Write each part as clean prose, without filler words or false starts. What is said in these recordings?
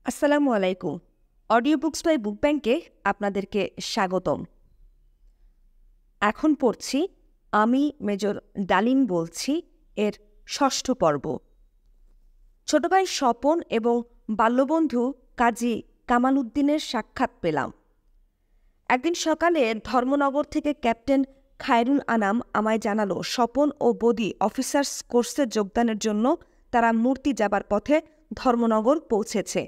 আসসালামু আলাইকুম। Audio books by বুক ব্যাংকে আপনাদেরকে স্বাগতম। এখন পড়ছি আমি মেজর ডালিম বলছি এর ষষ্ঠ পর্ব। ছোট ভাই স্বপন এবং বাল্যবন্ধু কাজী কামাল উদ্দিনের সাক্ষাৎ পেলাম। একদিন সকালে ধর্মনগর থেকে ক্যাপ্টেন খায়রুল আনাম আমায় জানালো স্বপন ও বদি অফিসার্স কোর্সে যোগদানের জন্য তারা মূর্তি যাবার পথে ধর্মনগর পৌঁছেছে।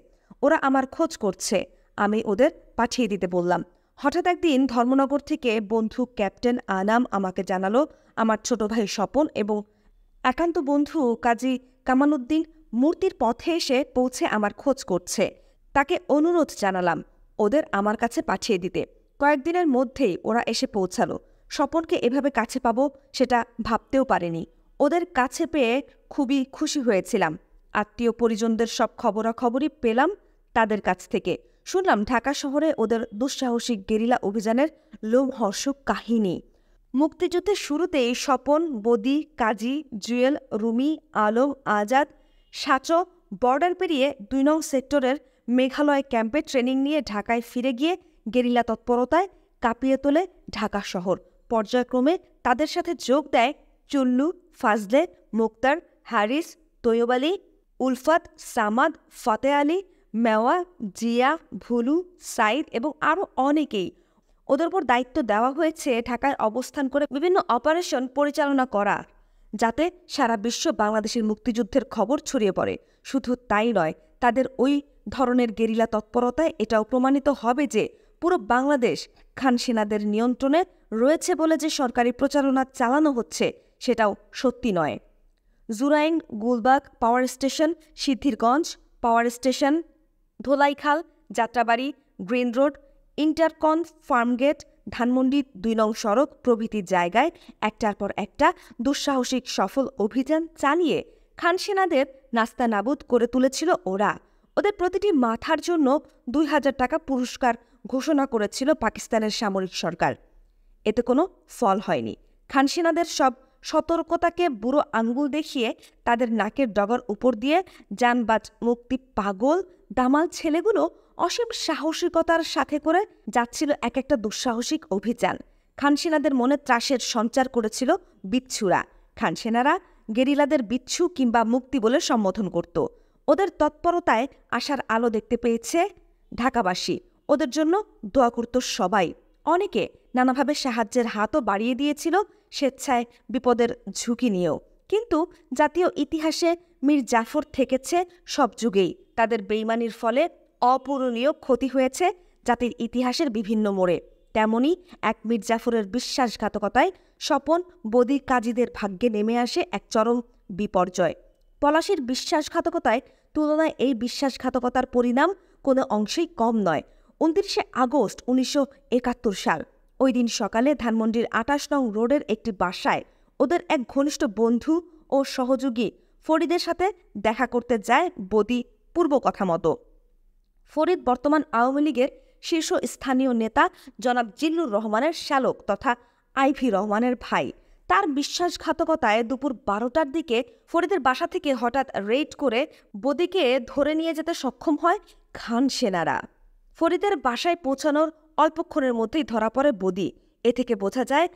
ওরা আমার খোঁজ করছে, আমি ওদের পাঠিয়ে দিতে বললাম। হঠাৎ একদিন ধর্মনগর থেকে বন্ধু ক্যাপ্টেন আনাম আমাকে জানালো আমার ছোট ভাই স্বপন এবং একান্ত বন্ধু কাজী কামাল উদ্দিন মূর্তির পথে এসে পৌঁছে আমার খোঁজ করছে। তাকে অনুরোধ জানালাম ওদের আমার কাছে পাঠিয়ে দিতে। কয়েকদিনের মধ্যেই ওরা এসে পৌঁছালো। স্বপনকে এভাবে কাছে পাবো সেটা ভাবতেও পারিনি। ওদের কাছে পেয়ে খুবই খুশি হয়েছিলাম। আত্মীয় পরিজনদের সব খবরাখবরই পেলাম তাদের কাছ থেকে। শুনলাম ঢাকা শহরে ওদের দুঃসাহসিক গেরিলা অভিযানের লোমহর্ষক কাহিনী। মুক্তিযুদ্ধের শুরুতেই স্বপন, বদি, কাজী, জুয়েল, রুমি, আলম, আজাদ, সাচো বর্ডার পেরিয়ে ২ নং সেক্টরের মেঘালয় ক্যাম্পে ট্রেনিং নিয়ে ঢাকায় ফিরে গিয়ে গেরিলা তৎপরতায় কাঁপিয়ে তোলে ঢাকা শহর। পর্যায়ক্রমে তাদের সাথে যোগ দেয় চুল্লু, ফাজলে, মুক্তার, হারিস, তৈয়ব আলী, উলফাত, সামাদ, ফতে আলী, মেওয়া, জিয়া, ভুলু, সাইদ এবং আরও অনেকেই। ওদের উপর দায়িত্ব দেওয়া হয়েছে ঢাকায় অবস্থান করে বিভিন্ন অপারেশন পরিচালনা করা, যাতে সারা বিশ্ব বাংলাদেশের মুক্তিযুদ্ধের খবর ছড়িয়ে পড়ে। শুধু তাই নয়, তাদের ওই ধরনের গেরিলা তৎপরতায় এটাও প্রমাণিত হবে যে পুরো বাংলাদেশ খান সেনাদের নিয়ন্ত্রণে রয়েছে বলে যে সরকারি প্রচারণা চালানো হচ্ছে সেটাও সত্যি নয়। Jurain, Gulbag power station, Siddhirganj power station, Dholaikhal, Jatrabari, Green Road, Intercon, Farmgate, Dhanmondi ২ নং সড়ক প্রভৃতি জায়গায় একটার পর একটা দুঃসাহসিক সফল অভিযান চালিয়ে খান সেনাদের নাস্তানাবুদ করে তুলেছিল ওরা। ওদের প্রতিটি মাথার জন্য ২,০০০ টাকা পুরস্কার ঘোষণা করেছিল পাকিস্তানের সামরিক সরকার। এতে কোনো ফল হয়নি। খান সেনাদের সব সতর্কতাকে বুড়ো আঙ্গুল দেখিয়ে তাদের নাকের ডগার উপর দিয়ে জানবাজ মুক্তি পাগল দামাল ছেলেগুলো অসীম সাহসিকতার সাথে করে যাচ্ছিল এক একটা দুঃসাহসিক অভিযান। খান সেনাদের মনে ত্রাসের সঞ্চার করেছিল বিচ্ছুরা। খান সেনারা গেরিলাদের বিচ্ছু কিংবা মুক্তি বলে সম্বোধন করত। ওদের তৎপরতায় আশার আলো দেখতে পেয়েছে ঢাকাবাসী। ওদের জন্য দোয়া করত সবাই। অনেকে নানাভাবে সাহায্যের হাতও বাড়িয়ে দিয়েছিল, স্বেচ্ছায় বিপদের ঝুঁকি নিয়েও। কিন্তু জাতীয় ইতিহাসে মীর জাফর থেকেছে সব যুগেই। তাদের বেইমানির ফলে অপূরণীয় ক্ষতি হয়েছে জাতির ইতিহাসের বিভিন্ন মোড়ে। তেমনি এক মীর জাফরের বিশ্বাসঘাতকতায় স্বপন, বদি, কাজীদের ভাগ্যে নেমে আসে এক চরম বিপর্যয়। পলাশির বিশ্বাসঘাতকতায় তুলনায় এই বিশ্বাসঘাতকতার পরিণাম কোনো অংশেই কম নয়। ২৯শে আগস্ট ১৯৭১ সাল। ওই দিন সকালে ধানমন্ডির ২৮ নং রোডের একটি বাসায় ওদের এক ঘনিষ্ঠ বন্ধু ও সহযোগী ফরিদের সাথে দেখা করতে যায় বদি পূর্ব কথা মতো। ফরিদ বর্তমান আওয়ামী লীগের শীর্ষস্থানীয় নেতা জনাব জিল্লুর রহমানের শ্যালক তথা আইভি রহমানের ভাই। তার বিশ্বাসঘাতকতায় দুপুর ১২টার দিকে ফরিদের বাসা থেকে হঠাৎ রেড করে বদিকে ধরে নিয়ে যেতে সক্ষম হয় খান সেনারা। ফরিদের বাসায় পৌঁছানোর অল্পক্ষণের মধ্যেই ধরা পড়ে বদি। এ থেকে বোঝা যায়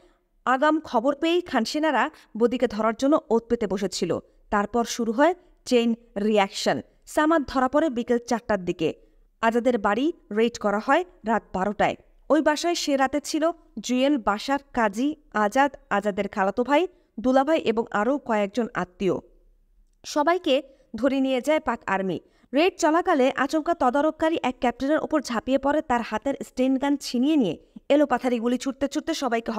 আগাম খবর পেয়েই খান সেনারা বদিকে ধরার জন্য ওত পেতে বসেছিল। তারপর শুরু হয় চেইন রিয়াকশন। সামাদ ধরা পড়ে বিকেল ৪টার দিকে। আজাদের বাড়ি রেড করা হয় রাত ১২টায়। ওই বাসায় সে রাতে ছিল জুয়েল, বাসার, কাজী, আজাদ, আজাদের খালাতো ভাই, দুলাভাই এবং আরও কয়েকজন আত্মীয়। সবাইকে ধরে নিয়ে যায় পাক আর্মি। রেড চলাকালে আচমকা তদারককারী এক ক্যাপ্টেনের ওপর ঝাঁপিয়ে পড়ে, তার হাতের স্টেন গান ছিনিয়ে নিয়ে এলোপাথারি গুলি ছুটতে ছুটতে সবাইকে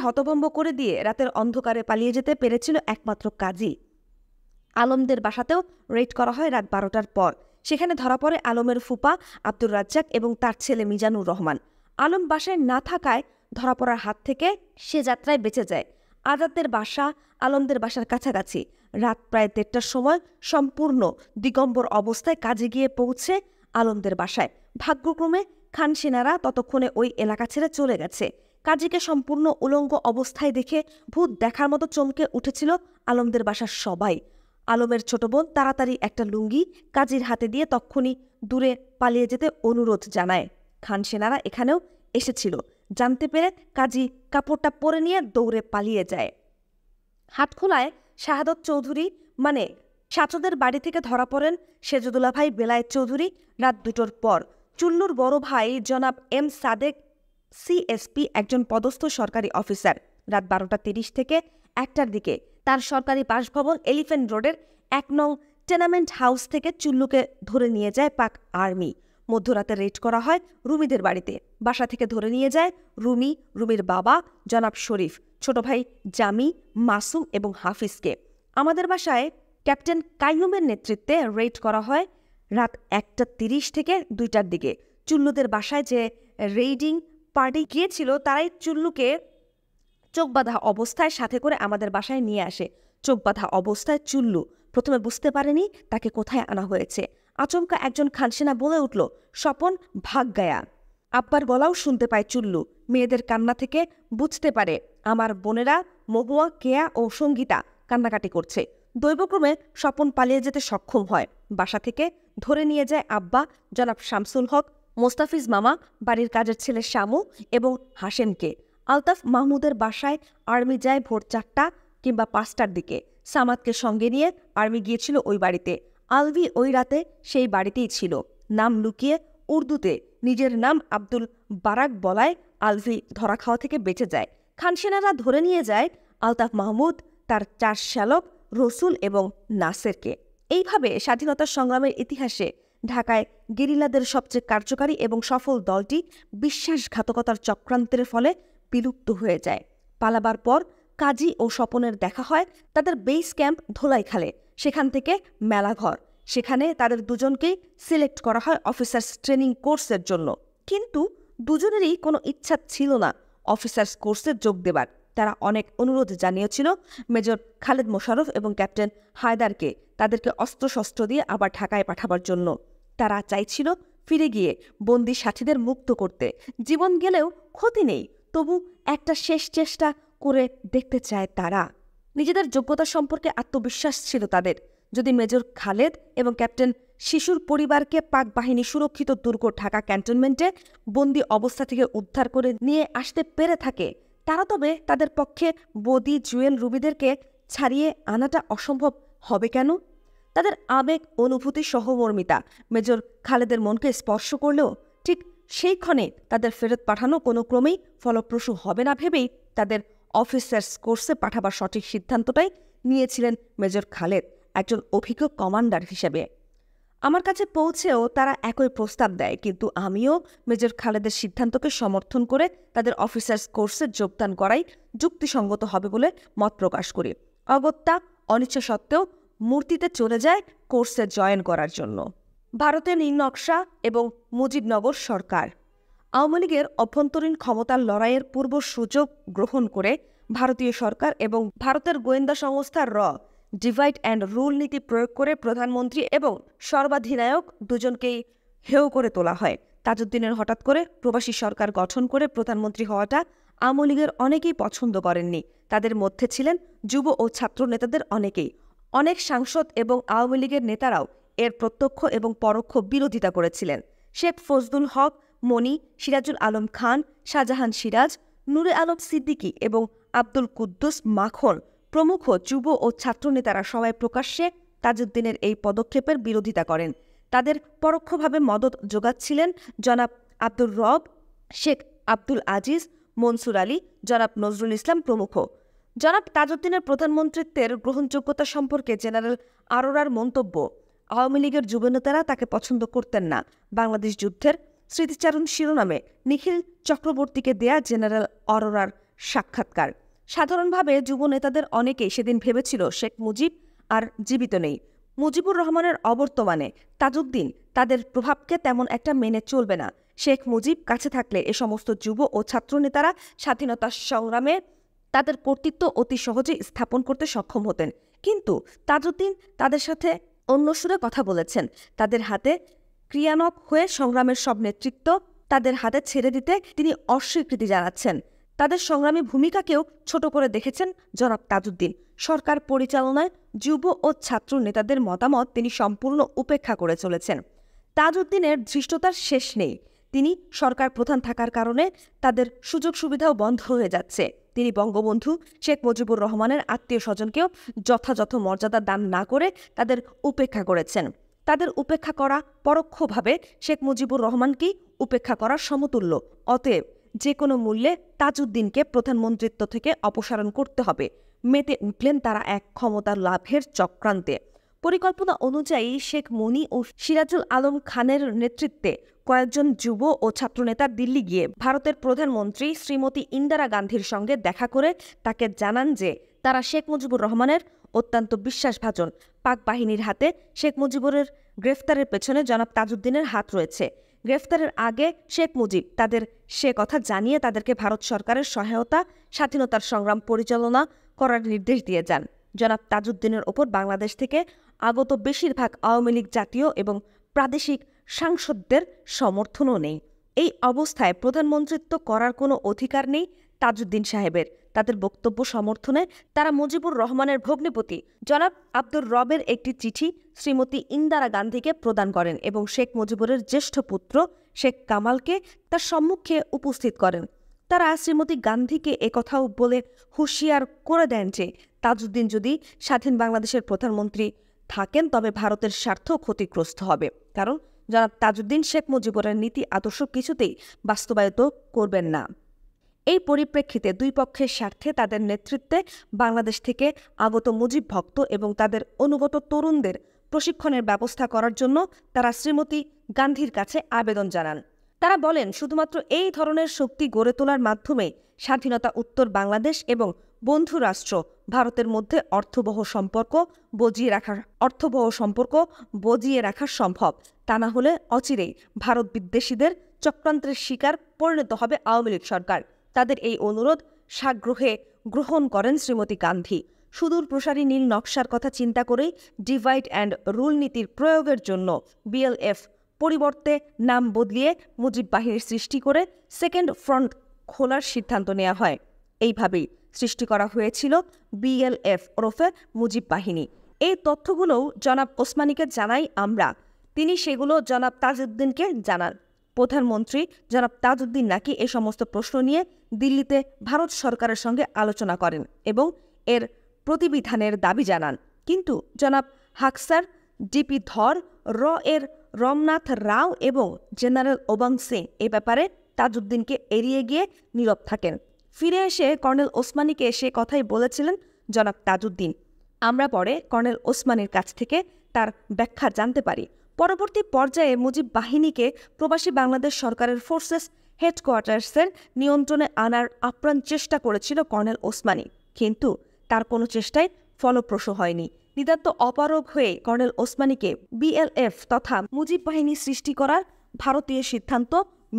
হতভম্ব করে দিয়ে রাতের অন্ধকারে পালিয়ে যেতে পেরেছিল একমাত্র কাজী। আলমদের বাসাতেও রেড করা হয় রাত ১২টার পর। সেখানে ধরা পড়ে আলমের ফুপা আব্দুর রাজ্জাক এবং তার ছেলে মিজানুর রহমান। আলম বাসায় না থাকায় ধরা পড়ার হাত থেকে সে যাত্রায় বেঁচে যায়। আজাদের বাসা আলমদের বাসার কাছাকাছি। রাত প্রায় ১:৩০টার সময় সম্পূর্ণ দিগম্বর অবস্থায় কাজে গিয়ে পৌঁছে আলমদের বাসায়। ভাগ্যক্রমে খান সেনারা ততক্ষণে ওই এলাকা ছেড়ে চলে গেছে। কাজীকে সম্পূর্ণ উলঙ্গ অবস্থায় দেখে ভূত দেখার মতো চমকে উঠেছিল আলমদের বাসার সবাই। আলমের ছোট বোন তাড়াতাড়ি একটা লুঙ্গি কাজীর হাতে দিয়ে তক্ষুনি দূরে পালিয়ে যেতে অনুরোধ জানায়। খান সেনারা এখানেও এসেছিল জানতে পেরে কাজী কাপড়টা পরে নিয়ে দৌড়ে পালিয়ে যায়। হাটখোলায় শাহাদত চৌধুরী মানে সাচদের বাড়ি থেকে ধরা পড়েন সেজুদুল্লাহ ভাই বেলায়েত চৌধুরী রাত 2টোর পর। চুল্লুর বড় ভাই জনাব এম সাদেক সিএসপি একজন পদস্থ সরকারি অফিসার রাত 12:30 থেকে 1টার দিকে তার সরকারি বাসভবন এলিফ্যান্ট রোডের 1 নং টেনামেন্ট হাউস থেকে চুল্লুকে ধরে নিয়ে যায় পাক আর্মি। মধ্যরাতে রেড করা হয় রুমিদের বাড়িতে। বাসা থেকে ধরে নিয়ে যায় রুমির বাবা জনাব শরীফ, ছোট ভাই জামি, মাসুম এবং হাফিজকে। আমাদের বাসায় ক্যাপ্টেন কাইয়ুমের নেতৃত্বে রেড করা হয় রাত 1:30 থেকে 2টার দিকে। চুল্লুদের বাসায় যে রেইডিং পার্টি গিয়েছিল তারাই চুল্লুকে চোখ বাঁধা অবস্থায় সাথে করে আমাদের বাসায় নিয়ে আসে। চোখ বাঁধা অবস্থায় চুল্লু প্রথমে বুঝতে পারেনি তাকে কোথায় আনা হয়েছে। আচমকা একজন খানসেনা বলে উঠল, স্বপন ভাগ গায়া। আব্বার গলাও শুনতে পায় চুল্লু। মেয়েদের কান্না থেকে বুঝতে পারে আমার বোনেরা মহুয়া, কেয়া ও সঙ্গীতা কান্নাকাটি করছে। দৈবক্রমে স্বপন পালিয়ে যেতে সক্ষম হয়। বাসা থেকে ধরে নিয়ে যায় আব্বা জনাব শামসুল হক, মোস্তাফিজ মামা, বাড়ির কাজের ছেলে শামু এবং হাশেমকে। আলতাফ মাহমুদের বাসায় আর্মি যায় ভোর 4টা কিংবা 5টার দিকে। সামাদকে সঙ্গে নিয়ে আর্মি গিয়েছিল ওই বাড়িতে। আলভি ওই রাতে সেই বাড়িতেই ছিল। নাম লুকিয়ে উর্দুতে নিজের নাম আব্দুল বারাক বলায় আলভি ধরা খাওয়া থেকে বেঁচে যায়। খানসেনারা ধরে নিয়ে যায় আলতাফ মাহমুদ, তার 4 শ্যালক রসুল এবং নাসেরকে। এইভাবে স্বাধীনতা সংগ্রামের ইতিহাসে ঢাকায় গেরিলাদের সবচেয়ে কার্যকারী এবং সফল দলটি বিশ্বাসঘাতকতার চক্রান্তের ফলে বিলুপ্ত হয়ে যায়। পালাবার পর কাজী ও স্বপনের দেখা হয় তাদের বেস ক্যাম্প ধোলাইখালে। সেখান থেকে মেলাঘর। সেখানে তাদের দুজনকেই সিলেক্ট করা হয় অফিসার্স ট্রেনিং কোর্সের জন্য। কিন্তু দুজনেরই কোনো ইচ্ছা ছিল না অফিসার্স কোর্সে যোগ দেবার। তারা অনেক অনুরোধ জানিয়েছিল মেজর খালেদ মোশাররফ এবং ক্যাপ্টেন হায়দারকে তাদেরকে অস্ত্রশস্ত্র দিয়ে আবার ঢাকায় পাঠাবার জন্য। তারা চাইছিল ফিরে গিয়ে বন্দি সাথীদের মুক্ত করতে। জীবন গেলেও ক্ষতি নেই, তবু একটা শেষ চেষ্টা করে দেখতে চায় তারা। নিজেদের যোগ্যতা সম্পর্কে আত্মবিশ্বাস ছিল তাদের। যদি মেজর খালেদ এবং ক্যাপ্টেন শিশুর পরিবারকে পাক বাহিনী সুরক্ষিত দুর্গ ঢাকা ক্যান্টনমেন্টে বন্দি অবস্থা থেকে উদ্ধার করে নিয়ে আসতে পেরে থাকে, তারা তবে তাদের পক্ষে বদি জুয়েল রুবিদেরকে ছাড়িয়ে আনাটা অসম্ভব হবে কেন? তাদের আবেগ, অনুভূতি, সহমর্মিতা মেজর খালেদের মনকে স্পর্শ করলেও ঠিক সেই ক্ষণে তাদের ফেরত পাঠানো কোনো ক্রমেই ফলপ্রসূ হবে না ভেবেই তাদের অফিসার্স কোর্সে পাঠাবার সঠিক সিদ্ধান্তটাই নিয়েছিলেন মেজর খালেদ একজন অভিজ্ঞ কমান্ডার হিসেবে। আমার কাছে পৌঁছেও তারা একই প্রস্তাব দেয়, কিন্তু আমিও মেজর খালেদের সিদ্ধান্তকে সমর্থন করে তাদের অফিসার্স কোর্সে যোগদান করাই যুক্তিসঙ্গত হবে বলে মত প্রকাশ করি। অগত্যা অনিচ্ছা সত্ত্বেও মূর্তিতে চলে যায় কোর্সে জয়েন করার জন্য। ভারতের নীলনকশা এবং মুজিবনগর সরকার। আওয়ামী লীগের অভ্যন্তরীণ ক্ষমতার লড়াইয়ের পূর্ব সুযোগ গ্রহণ করে ভারতীয় সরকার এবং ভারতের গোয়েন্দা সংস্থা ডিভাইড অ্যান্ড রুল নীতি প্রয়োগ করে প্রধানমন্ত্রী এবং সর্বাধিনায়ক দুজনকেই হেয় করে তোলা হয়। তাজউদ্দিনের হঠাৎ করে প্রবাসী সরকার গঠন করে প্রধানমন্ত্রী হওয়াটা আওয়ামী লীগের অনেকেই পছন্দ করেননি। তাদের মধ্যে ছিলেন যুব ও ছাত্র নেতাদের অনেকেই। অনেক সাংসদ এবং আওয়ামী লীগের নেতারাও এর প্রত্যক্ষ এবং পরোক্ষ বিরোধিতা করেছিলেন। শেখ ফজলুল হক মনি, সিরাজুল আলম খান, শাহজাহান সিরাজ, নূরে আলম সিদ্দিকী এবং আব্দুল কুদ্দুস মাখন প্রমুখ যুব ও ছাত্র নেতারা সবাই প্রকাশ্যে তাজউদ্দিনের এই পদক্ষেপের বিরোধিতা করেন। তাদের পরোক্ষভাবে মদত যোগাচ্ছিলেন জনাব আব্দুর রব, শেখ আব্দুল আজিজ, মনসুর আলী, জনাব নজরুল ইসলাম প্রমুখ। জনাব তাজউদ্দিনের প্রধানমন্ত্রিত্বের গ্রহণযোগ্যতা সম্পর্কে জেনারেল আরোরার মন্তব্য, আওয়ামী লীগের যুবনেতারা তাকে পছন্দ করতেন না। বাংলাদেশ যুদ্ধের স্মৃতিচারণ শিরোনামে নিখিল চক্রবর্তীকে দেয়া জেনারেল আরোরার সাক্ষাৎকার। সাধারণভাবে যুব নেতাদের অনেকেই সেদিন ভেবেছিল শেখ মুজিব আর জীবিত নেই। মুজিবুর রহমানের অবর্তমানে তাজউদ্দিন তাদের প্রভাবকে তেমন একটা মেনে চলবে না। শেখ মুজিব কাছে থাকলে এ সমস্ত যুব ও ছাত্র নেতারা স্বাধীনতা সংগ্রামে তাদের কর্তৃত্ব অতি সহজে স্থাপন করতে সক্ষম হতেন। কিন্তু তাজউদ্দিন তাদের সাথে অন্য সুরে কথা বলেছেন। তাদের হাতে ক্রিয়ানক হয়ে সংগ্রামের সব নেতৃত্ব তাদের হাতে ছেড়ে দিতে তিনি অস্বীকৃতি জানাচ্ছেন। তাদের সংগ্রামী ভূমিকাকেও ছোট করে দেখেছেন জনাব তাজউদ্দিন। সরকার পরিচালনায় যুব ও ছাত্র নেতাদের মতামত তিনি সম্পূর্ণ উপেক্ষা করে চলেছেন। তাজউদ্দিনের ধৃষ্টতার শেষ নেই। তিনি সরকার প্রধান থাকার কারণে তাদের সুযোগ সুবিধাও বন্ধ হয়ে যাচ্ছে। তিনি বঙ্গবন্ধু শেখ মুজিবুর রহমানের আত্মীয় স্বজনকেও যথাযথ মর্যাদা দান না করে তাদের উপেক্ষা করেছেন। তাদের উপেক্ষা করা পরোক্ষভাবে শেখ মুজিবুর রহমানকেই উপেক্ষা করার সমতুল্য। অতএব যে কোনো মূল্যে তাজউদ্দিনকে প্রধানমন্ত্রিত্ব থেকে অপসারণ করতে হবে। মেতে উঠলেন তারা এক ক্ষমতা লাভের চক্রান্তে। পরিকল্পনা অনুযায়ী শেখ মুনি ও সিরাজুল আলম খানের নেতৃত্বে কয়েকজন যুব ও ছাত্রনেতা দিল্লি গিয়ে ভারতের প্রধানমন্ত্রী শ্রীমতী ইন্দিরা গান্ধীর সঙ্গে দেখা করে তাকে জানান যে তারা শেখ মুজিবুর রহমানের অত্যন্ত বিশ্বাসভাজন। পাক বাহিনীর হাতে শেখ মুজিবুরের গ্রেফতারের পেছনে জনাব তাজউদ্দিনের হাত রয়েছে। গ্রেফতারের আগে শেখ মুজিব তাদের সে কথা জানিয়ে তাদেরকে ভারত সরকারের সহায়তা স্বাধীনতার সংগ্রাম পরিচালনা করার নির্দেশ দিয়ে যান। জনাব তাজউদ্দিনের ওপর বাংলাদেশ থেকে আগত বেশিরভাগ আওয়ামী লীগ জাতীয় এবং প্রাদেশিক সাংসদদের সমর্থনও নেই। এই অবস্থায় প্রধানমন্ত্রিত্ব করার কোনো অধিকার নেই তাজউদ্দিন সাহেবের। তাদের বক্তব্য সমর্থনে তারা মুজিবুর রহমানের ভগ্নিপতি জনাব আব্দুর রবের একটি চিঠি শ্রীমতী ইন্দিরা গান্ধীকে প্রদান করেন এবং শেখ মুজিবুরের জ্যেষ্ঠ পুত্র শেখ কামালকে তার সম্মুখে উপস্থিত করেন। তারা শ্রীমতী গান্ধীকে একথাও বলে হুঁশিয়ার করে দেন যে তাজউদ্দিন যদি স্বাধীন বাংলাদেশের প্রধানমন্ত্রী থাকেন তবে ভারতের স্বার্থ ক্ষতিগ্রস্ত হবে, কারণ জনাব তাজউদ্দিন শেখ মুজিবুরের নীতি আদর্শ কিছুতেই বাস্তবায়িত করবেন না। এই পরিপ্রেক্ষিতে দুই পক্ষের স্বার্থে তাদের নেতৃত্বে বাংলাদেশ থেকে আগত মুজিব ভক্ত এবং তাদের অনুগত তরুণদের প্রশিক্ষণের ব্যবস্থা করার জন্য তারা শ্রীমতী গান্ধীর কাছে আবেদন জানান। তারা বলেন, শুধুমাত্র এই ধরনের শক্তি গড়ে তোলার মাধ্যমে স্বাধীনতা উত্তর বাংলাদেশ এবং বন্ধু রাষ্ট্র ভারতের মধ্যে অর্থবহ সম্পর্ক বজিয়ে রাখা সম্ভব। তা না হলে অচিরেই ভারত বিদ্বেষীদের চক্রান্তের শিকার পরিণত হবে আওয়ামী লীগ সরকার। তাদের এই অনুরোধ সাগ্রহে গ্রহণ করেন শ্রীমতী গান্ধী। সুদূর প্রসারী নীল নকশার কথা চিন্তা করেই ডিভাইড অ্যান্ড রুল নীতির প্রয়োগের জন্য বিএলএফ পরিবর্তে নাম বদলিয়ে মুজিব বাহিনীর সৃষ্টি করে সেকেন্ড ফ্রন্ট খোলার সিদ্ধান্ত নেওয়া হয়। এইভাবেই সৃষ্টি করা হয়েছিল বিএলএফ ওরফে মুজিব বাহিনী। এই তথ্যগুলোও জনাব ওসমানীকে জানাই আমরা। তিনি সেগুলো জনাব তাজউদ্দিনকে জানান। প্রধানমন্ত্রী জনাব তাজউদ্দিন নাকি এ সমস্ত প্রশ্ন নিয়ে দিল্লিতে ভারত সরকারের সঙ্গে আলোচনা করেন এবং এর প্রতিবিধানের দাবি জানান। কিন্তু জনাব হাকসার, ডিপি ধর, এর রমনাথ রাও এবং জেনারেল ওবাং সিং এ ব্যাপারে তাজউদ্দিনকে এড়িয়ে গিয়ে নীরব থাকেন। ফিরে এসে কর্নেল ওসমানীকে সে কথাই বলেছিলেন জনাব তাজউদ্দিন। আমরা পরে কর্নেল ওসমানীর কাছ থেকে তার ব্যাখ্যা জানতে পারি। পরবর্তী পর্যায়ে মুজিব বাহিনীকে প্রবাসী বাংলাদেশ সরকারের ফোর্সেস হেডকোয়ার্টার্সের নিয়ন্ত্রণে আনার আপ্রাণ চেষ্টা করেছিল কর্নেল ওসমানী, কিন্তু তার কোনো চেষ্টাই ফলপ্রসূ হয়নি। নিতান্ত অপারগ হয়ে কর্নেল ওসমানীকে বিএলএফ তথা মুজিব বাহিনী সৃষ্টি করার ভারতীয় সিদ্ধান্ত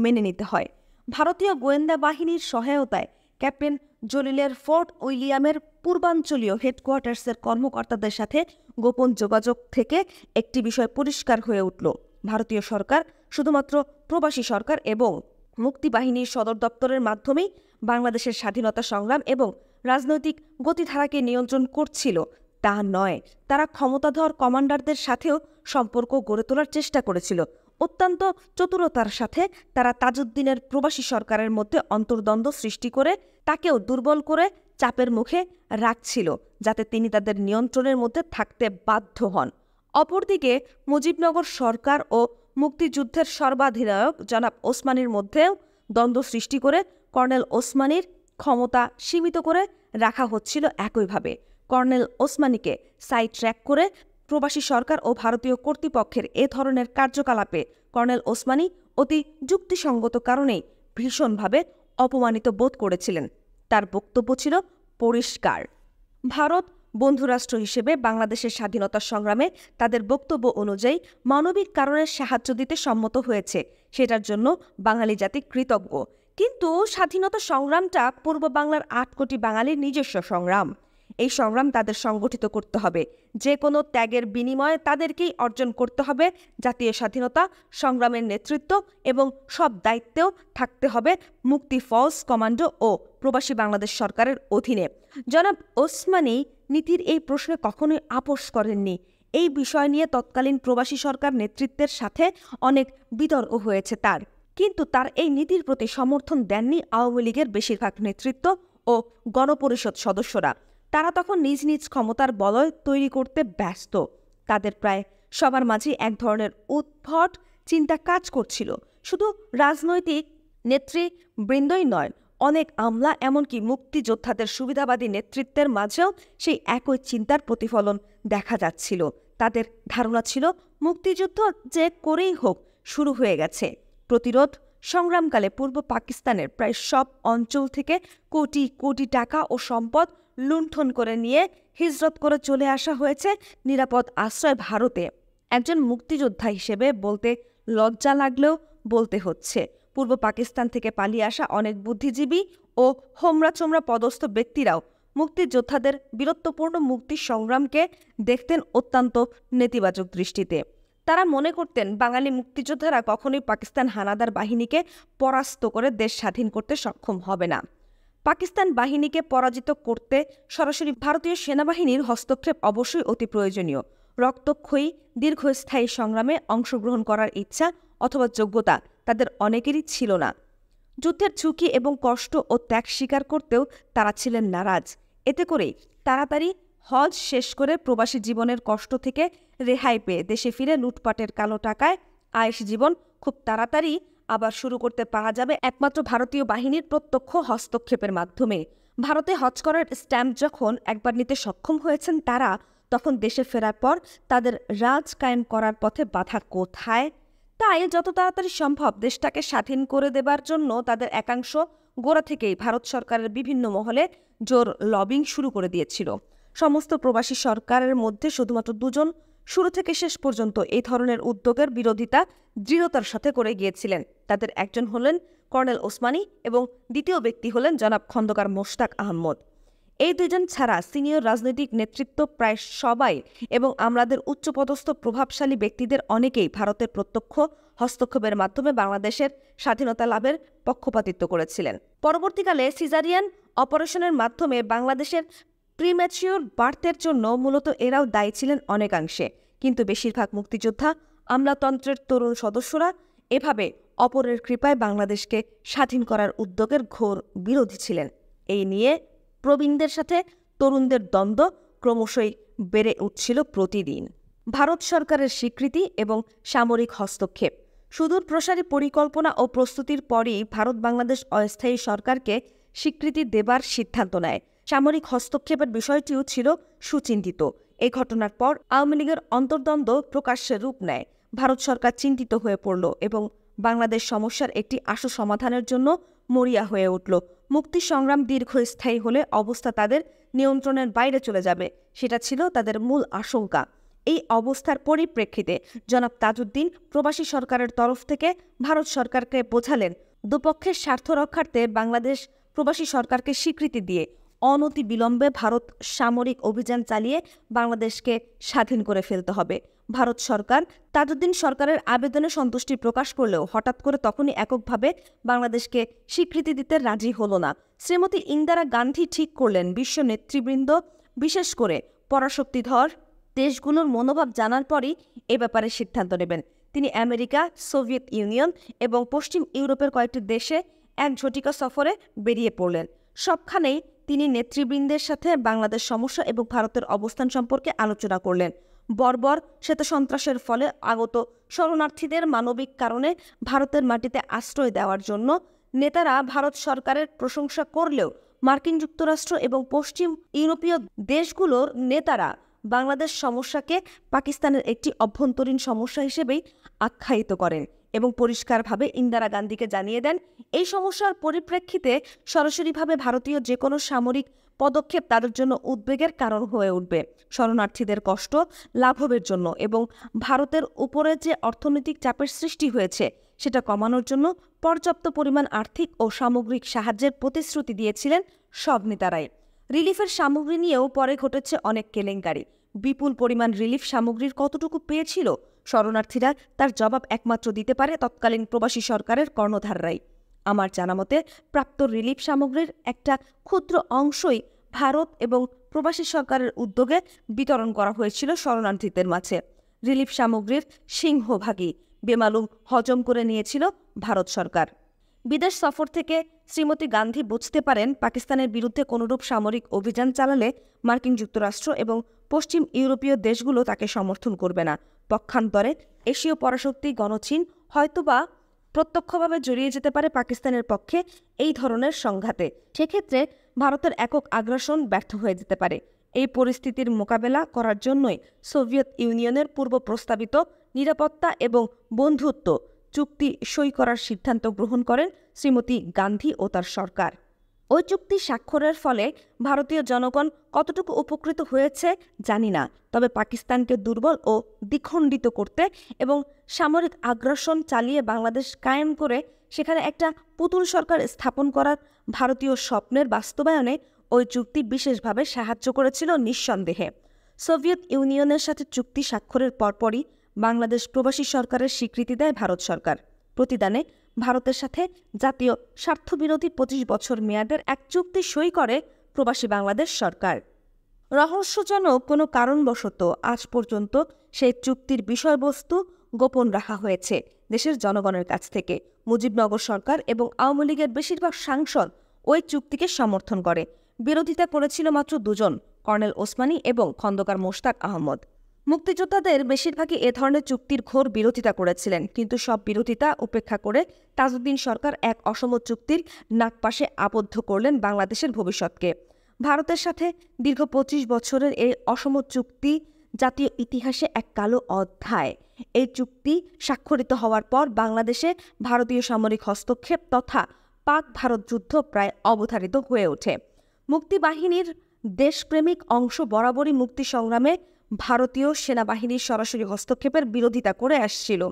মেনে নিতে হয়। ভারতীয় গোয়েন্দা বাহিনীর সহায়তায় ক্যাপ্টেন জলিলের ফোর্ট উইলিয়ামের পূর্বাঞ্চলীয় হেডকোয়ার্টার্সের কর্মকর্তাদের সাথে গোপন যোগাযোগ থেকে একটি বিষয় পরিষ্কার হয়ে উঠল। ভারতীয় সরকার শুধুমাত্র প্রবাসী সরকার এবং মুক্তিবাহিনীর সদর দপ্তরের মাধ্যমেই বাংলাদেশের স্বাধীনতা সংগ্রাম এবং রাজনৈতিক গতিধারাকে নিয়ন্ত্রণ করছিল তা নয়, তারা ক্ষমতাধর কমান্ডারদের সাথেও সম্পর্ক গড়ে তোলার চেষ্টা করেছিল। অত্যন্ত চতুরতার সাথে তারা তাজউদ্দিনের প্রবাসী সরকারের মধ্যে অন্তর্দ্বন্দ্ব সৃষ্টি করে তাকেও দুর্বল করে চাপের মুখে রাখছিল, যাতে তিনি তাদের নিয়ন্ত্রণের মধ্যে থাকতে বাধ্য হন। অপরদিকে মুজিবনগর সরকার ও মুক্তিযুদ্ধের সর্বাধিনায়ক জনাব ওসমানীর মধ্যেও দ্বন্দ্ব সৃষ্টি করে কর্নেল ওসমানীর ক্ষমতা সীমিত করে রাখা হচ্ছিল। একইভাবে কর্নেল ওসমানীকে সাইড ট্র্যাক করে প্রবাসী সরকার ও ভারতীয় কর্তৃপক্ষের এ ধরনের কার্যকলাপে কর্নেল ওসমানী অতি যুক্তিসঙ্গত কারণেই ভীষণভাবে অপমানিত বোধ করেছিলেন। তার বক্তব্য ছিল পরিষ্কার, ভারত বন্ধুরাষ্ট্র হিসেবে বাংলাদেশের স্বাধীনতা সংগ্রামে তাদের বক্তব্য অনুযায়ী মানবিক কারণে সাহায্য দিতে সম্মত হয়েছে, সেটার জন্য বাঙালি জাতি কৃতজ্ঞ। কিন্তু স্বাধীনতা সংগ্রামটা পূর্ব বাংলার ৮ কোটি বাঙালির নিজস্ব সংগ্রাম। এই সংগ্রাম তাদের সংগঠিত করতে হবে। যে কোনো ত্যাগের বিনিময়ে তাদেরকেই অর্জন করতে হবে জাতীয় স্বাধীনতা সংগ্রামের নেতৃত্ব এবং সব দায়িত্বেও থাকতে হবে মুক্তি ফৌজ কমান্ডো ও প্রবাসী বাংলাদেশ সরকারের অধীনে। জনাব ওসমানী নীতির এই প্রশ্নে কখনোই আপোস করেননি। এই বিষয় নিয়ে তৎকালীন প্রবাসী সরকার নেতৃত্বের সাথে অনেক বিতর্ক হয়েছে তার, কিন্তু তার এই নীতির প্রতি সমর্থন দেননি আওয়ামী লীগের বেশিরভাগ নেতৃত্ব ও গণপরিষদ সদস্যরা। তারা তখন নিজ নিজ ক্ষমতার বলয় তৈরি করতে ব্যস্ত। তাদের প্রায় সবার মাঝে এক ধরনের উদ্ভট চিন্তা কাজ করছিল। শুধু রাজনৈতিক নেতৃবৃন্দই নয়, অনেক আমলা এমনকি মুক্তিযোদ্ধাদের সুবিধাবাদী নেতৃত্বের মাঝেও সেই একই চিন্তার প্রতিফলন দেখা যাচ্ছিল। তাদের ধারণা ছিল মুক্তিযুদ্ধ যে করেই হোক শুরু হয়ে গেছে। প্রতিরোধ সংগ্রামকালে পূর্ব পাকিস্তানের প্রায় সব অঞ্চল থেকে কোটি কোটি টাকা ও সম্পদ লুণ্ঠন করে নিয়ে হিজরত করে চলে আসা হয়েছে নিরাপদ আশ্রয় ভারতে। একজন মুক্তিযোদ্ধা হিসেবে বলতে লজ্জা লাগলেও বলতে হচ্ছে, পূর্ব পাকিস্তান থেকে পালিয়ে আসা অনেক বুদ্ধিজীবী ও হোমরা চোমরা পদস্থ ব্যক্তিরাও মুক্তিযোদ্ধাদের বীরত্বপূর্ণ মুক্তি সংগ্রামকে দেখতেন অত্যন্ত নেতিবাচক দৃষ্টিতে। তারা মনে করতেন বাঙালি মুক্তিযোদ্ধারা কখনোই পাকিস্তান হানাদার বাহিনীকে পরাস্ত করে দেশ স্বাধীন করতে সক্ষম হবে না। পাকিস্তান বাহিনীকে পরাজিত করতে সরাসরি ভারতীয় সেনাবাহিনীর হস্তক্ষেপ অবশ্যই অতি প্রয়োজনীয়। রক্তক্ষয়ী দীর্ঘস্থায়ী সংগ্রামে অংশগ্রহণ করার ইচ্ছা অথবা যোগ্যতা তাদের অনেকেরই ছিল না। যুদ্ধের ঝুঁকি এবং কষ্ট ও ত্যাগ স্বীকার করতেও তারা ছিলেন নারাজ। এতে করেই তাড়াতাড়ি হজ শেষ করে প্রবাসী জীবনের কষ্ট থেকে রেহাই পেয়ে দেশে ফিরে লুটপাটের কালো টাকায় আয়েশ জীবন খুব তাড়াতাড়ি আবার শুরু করতে পারা যাবে একমাত্র ভারতীয় বাহিনীর প্রত্যক্ষ হস্তক্ষেপের মাধ্যমে। ভারতে হজ করার স্ট্যাম্প যখন একবার নিতে সক্ষম হয়েছেন তারা, তখন দেশে ফেরার পর তাদের রাজ কায়েম করার পথে বাধা কোথায়? তাই যত তাড়াতাড়ি সম্ভব দেশটাকে স্বাধীন করে দেবার জন্য তাদের একাংশ গোড়া থেকেই ভারত সরকারের বিভিন্ন মহলে জোর লবিং শুরু করে দিয়েছিল। সমস্ত প্রবাসী সরকারের মধ্যে শুধুমাত্র দুজন শুরু থেকে শেষ পর্যন্ত এই ধরনের উদ্যোগের বিরোধিতা দৃঢ়তার সাথে করে গিয়েছিলেন। তাদের একজন হলেন কর্নেল ওসমানী এবং দ্বিতীয় ব্যক্তি হলেন জনাব খন্দকার মোশতাক আহমদ। এই দুজন ছাড়া সিনিয়র রাজনৈতিক নেতৃত্ব প্রায় সবাই এবং আমাদের উচ্চপদস্থ প্রভাবশালী ব্যক্তিদের অনেকেই ভারতের প্রত্যক্ষ হস্তক্ষেপের মাধ্যমে বাংলাদেশের স্বাধীনতা লাভের পক্ষপাতিত্ব করেছিলেন। পরবর্তীকালে সিজারিয়ান অপারেশনের মাধ্যমে বাংলাদেশের প্রিম্যাচিওর বার্থের জন্য মূলত এরাও দায়ী ছিলেন অনেকাংশে, কিন্তু বেশিরভাগ মুক্তিযোদ্ধা আমলাতন্ত্রের তরুণ সদস্যরা এভাবে অপরের কৃপায় বাংলাদেশকে স্বাধীন করার উদ্যোগের ঘোর বিরোধী ছিলেন। এই নিয়ে প্রবীণদের সাথে তরুণদের দ্বন্দ্ব ক্রমশই বেড়ে উঠছিল প্রতিদিন। ভারত সরকারের স্বীকৃতি এবং সামরিক হস্তক্ষেপ। সুদূর প্রসারী পরিকল্পনা ও প্রস্তুতির পরই ভারত বাংলাদেশ অস্থায়ী সরকারকে স্বীকৃতি দেবার সিদ্ধান্ত নেয়। সামরিক হস্তক্ষেপের বিষয়টিও ছিল সুচিন্তিত। এই ঘটনার পর আওয়ামী লীগের অন্তর্দ্বন্দ্ব প্রকাশ্যে রূপ নেয়। ভারত সরকার চিন্তিত হয়ে পড়ল এবং বাংলাদেশ সমস্যার একটি আশু সমাধানের জন্য মরিয়া হয়ে উঠল। মুক্তি সংগ্রাম দীর্ঘস্থায়ী হলে অবস্থা তাদের নিয়ন্ত্রণের বাইরে চলে যাবে, সেটা ছিল তাদের মূল আশঙ্কা। এই অবস্থার পরিপ্রেক্ষিতে জনাব তাজউদ্দিন প্রবাসী সরকারের তরফ থেকে ভারত সরকারকে বোঝালেন, দুপক্ষের স্বার্থ রক্ষার্থে বাংলাদেশ প্রবাসী সরকারকে স্বীকৃতি দিয়ে অনতি বিলম্বে ভারত সামরিক অভিযান চালিয়ে বাংলাদেশকে স্বাধীন করে ফেলতে হবে। ভারত সরকার তাজউদ্দিন সরকারের আবেদনে সন্তুষ্টি প্রকাশ করলেও হঠাৎ করে তখনই এককভাবে বাংলাদেশকে স্বীকৃতি দিতে রাজি হল না। শ্রীমতী ইন্দিরা গান্ধী ঠিক করলেন বিশ্ব নেতৃবৃন্দ, বিশেষ করে পরাশক্তিধর দেশগুলোর মনোভাব জানার পরই এ ব্যাপারে সিদ্ধান্ত নেবেন। তিনি আমেরিকা, সোভিয়েত ইউনিয়ন এবং পশ্চিম ইউরোপের কয়েকটি দেশে এক ঝটিকা সফরে বেরিয়ে পড়লেন। সবখানেই তিনি নেতৃবৃন্দের সাথে বাংলাদেশ সমস্যা এবং ভারতের অবস্থান সম্পর্কে আলোচনা করলেন। বর্বর শ্বেত সন্ত্রাসের ফলে আগত শরণার্থীদের মানবিক কারণে ভারতের মাটিতে আশ্রয় দেওয়ার জন্য নেতারা ভারত সরকারের প্রশংসা করলেও মার্কিন যুক্তরাষ্ট্র এবং পশ্চিম ইউরোপীয় দেশগুলোর নেতারা বাংলাদেশ সমস্যাকে পাকিস্তানের একটি অভ্যন্তরীণ সমস্যা হিসেবেই আখ্যায়িত করেন এবং পরিষ্কারভাবে ইন্দিরা গান্ধীকে জানিয়ে দেন এই সমস্যার পরিপ্রেক্ষিতে সরাসরিভাবে ভারতীয় যে কোনো সামরিক পদক্ষেপ তাদের জন্য উদ্বেগের কারণ হয়ে উঠবে। শরণার্থীদের কষ্ট লাঘবের জন্য এবং ভারতের উপরে যে অর্থনৈতিক চাপের সৃষ্টি হয়েছে সেটা কমানোর জন্য পর্যাপ্ত পরিমাণ আর্থিক ও সামগ্রিক সাহায্যের প্রতিশ্রুতি দিয়েছিলেন সব নেতারাই। রিলিফের সামগ্রী নিয়েও পরে ঘটেছে অনেক কেলেঙ্কারি। বিপুল পরিমাণ রিলিফ সামগ্রীর কতটুকু পেয়েছিল শরণার্থীরা, তার জবাব একমাত্র দিতে পারে তৎকালীন প্রবাসী সরকারের কর্ণধাররাই। আমার জানামতে প্রাপ্ত রিলিফ সামগ্রীর একটা ক্ষুদ্র অংশই ভারত এবং প্রবাসী সরকারের উদ্যোগে বিতরণ করা হয়েছিল শরণার্থীদের মাঝে। রিলিফ সামগ্রীর সিংহভাগই বেমালুম হজম করে নিয়েছিল ভারত সরকার। বিদেশ সফর থেকে শ্রীমতী গান্ধী বুঝতে পারেন পাকিস্তানের বিরুদ্ধে কোনোরূপ সামরিক অভিযান চালালে মার্কিন যুক্তরাষ্ট্র এবং পশ্চিম ইউরোপীয় দেশগুলো তাকে সমর্থন করবে না। পক্ষান্তরে এশীয় পরাশক্তি গণচীন হয়তোবা প্রত্যক্ষভাবে জড়িয়ে যেতে পারে পাকিস্তানের পক্ষে এই ধরনের সংঘাতে। সেক্ষেত্রে ভারতের একক আগ্রাসন ব্যর্থ হয়ে যেতে পারে। এই পরিস্থিতির মোকাবেলা করার জন্যই সোভিয়েত ইউনিয়নের পূর্ব প্রস্তাবিত নিরাপত্তা এবং বন্ধুত্ব চুক্তি সই করার সিদ্ধান্ত গ্রহণ করেন শ্রীমতী গান্ধী ও তার সরকার। ওই চুক্তি স্বাক্ষরের ফলে ভারতীয় জনগণ কতটুকু উপকৃত হয়েছে জানি না, তবে পাকিস্তানকে দুর্বল ও দ্বিখণ্ডিত করতে এবং সামরিক আগ্রাসন চালিয়ে বাংলাদেশ কায়েম করে সেখানে একটা পুতুল সরকার স্থাপন করার ভারতীয় স্বপ্নের বাস্তবায়নে ওই চুক্তি বিশেষভাবে সাহায্য করেছিল নিঃসন্দেহে। সোভিয়েত ইউনিয়নের সাথে চুক্তি স্বাক্ষরের পরপরই বাংলাদেশ প্রবাসী সরকারের স্বীকৃতি দেয় ভারত সরকার। প্রতিদানে ভারতের সাথে জাতীয় স্বার্থবিরোধী 25 বছর মেয়াদের এক চুক্তি সই করে প্রবাসী বাংলাদেশ সরকার। রহস্যজনক কোনো কারণবশত আজ পর্যন্ত সেই চুক্তির বিষয়বস্তু গোপন রাখা হয়েছে দেশের জনগণের কাছ থেকে। মুজিবনগর সরকার এবং আওয়ামী লীগের বেশিরভাগ সাংসদ ওই চুক্তিকে সমর্থন করে। বিরোধিতা করেছিল মাত্র দুজন, কর্নেল ওসমানী এবং খন্দকার মোশতাক আহমদ। মুক্তিযোদ্ধাদের বেশিরভাগই এ ধরনের চুক্তির ঘোর বিরোধিতা করেছিলেন, কিন্তু সব বিরোধিতা উপেক্ষা করে তাজউদ্দিন সরকার এক অসম চুক্তির নাগপাশে আবদ্ধ করলেন বাংলাদেশের ভবিষ্যৎকে। ভারতের সাথে দীর্ঘ 25 বছরের এই অসম চুক্তি জাতীয় ইতিহাসে এক কালো অধ্যায়। এই চুক্তি স্বাক্ষরিত হওয়ার পর বাংলাদেশে ভারতীয় সামরিক হস্তক্ষেপ তথা পাক ভারত যুদ্ধ প্রায় অবধারিত হয়ে ওঠে। মুক্তিবাহিনীর দেশপ্রেমিক অংশ বরাবরই মুক্তি সংগ্রামে ভারতীয় সেনাবাহিনীর সরাসরি হস্তক্ষেপের বিরোধিতা করে আসছিল।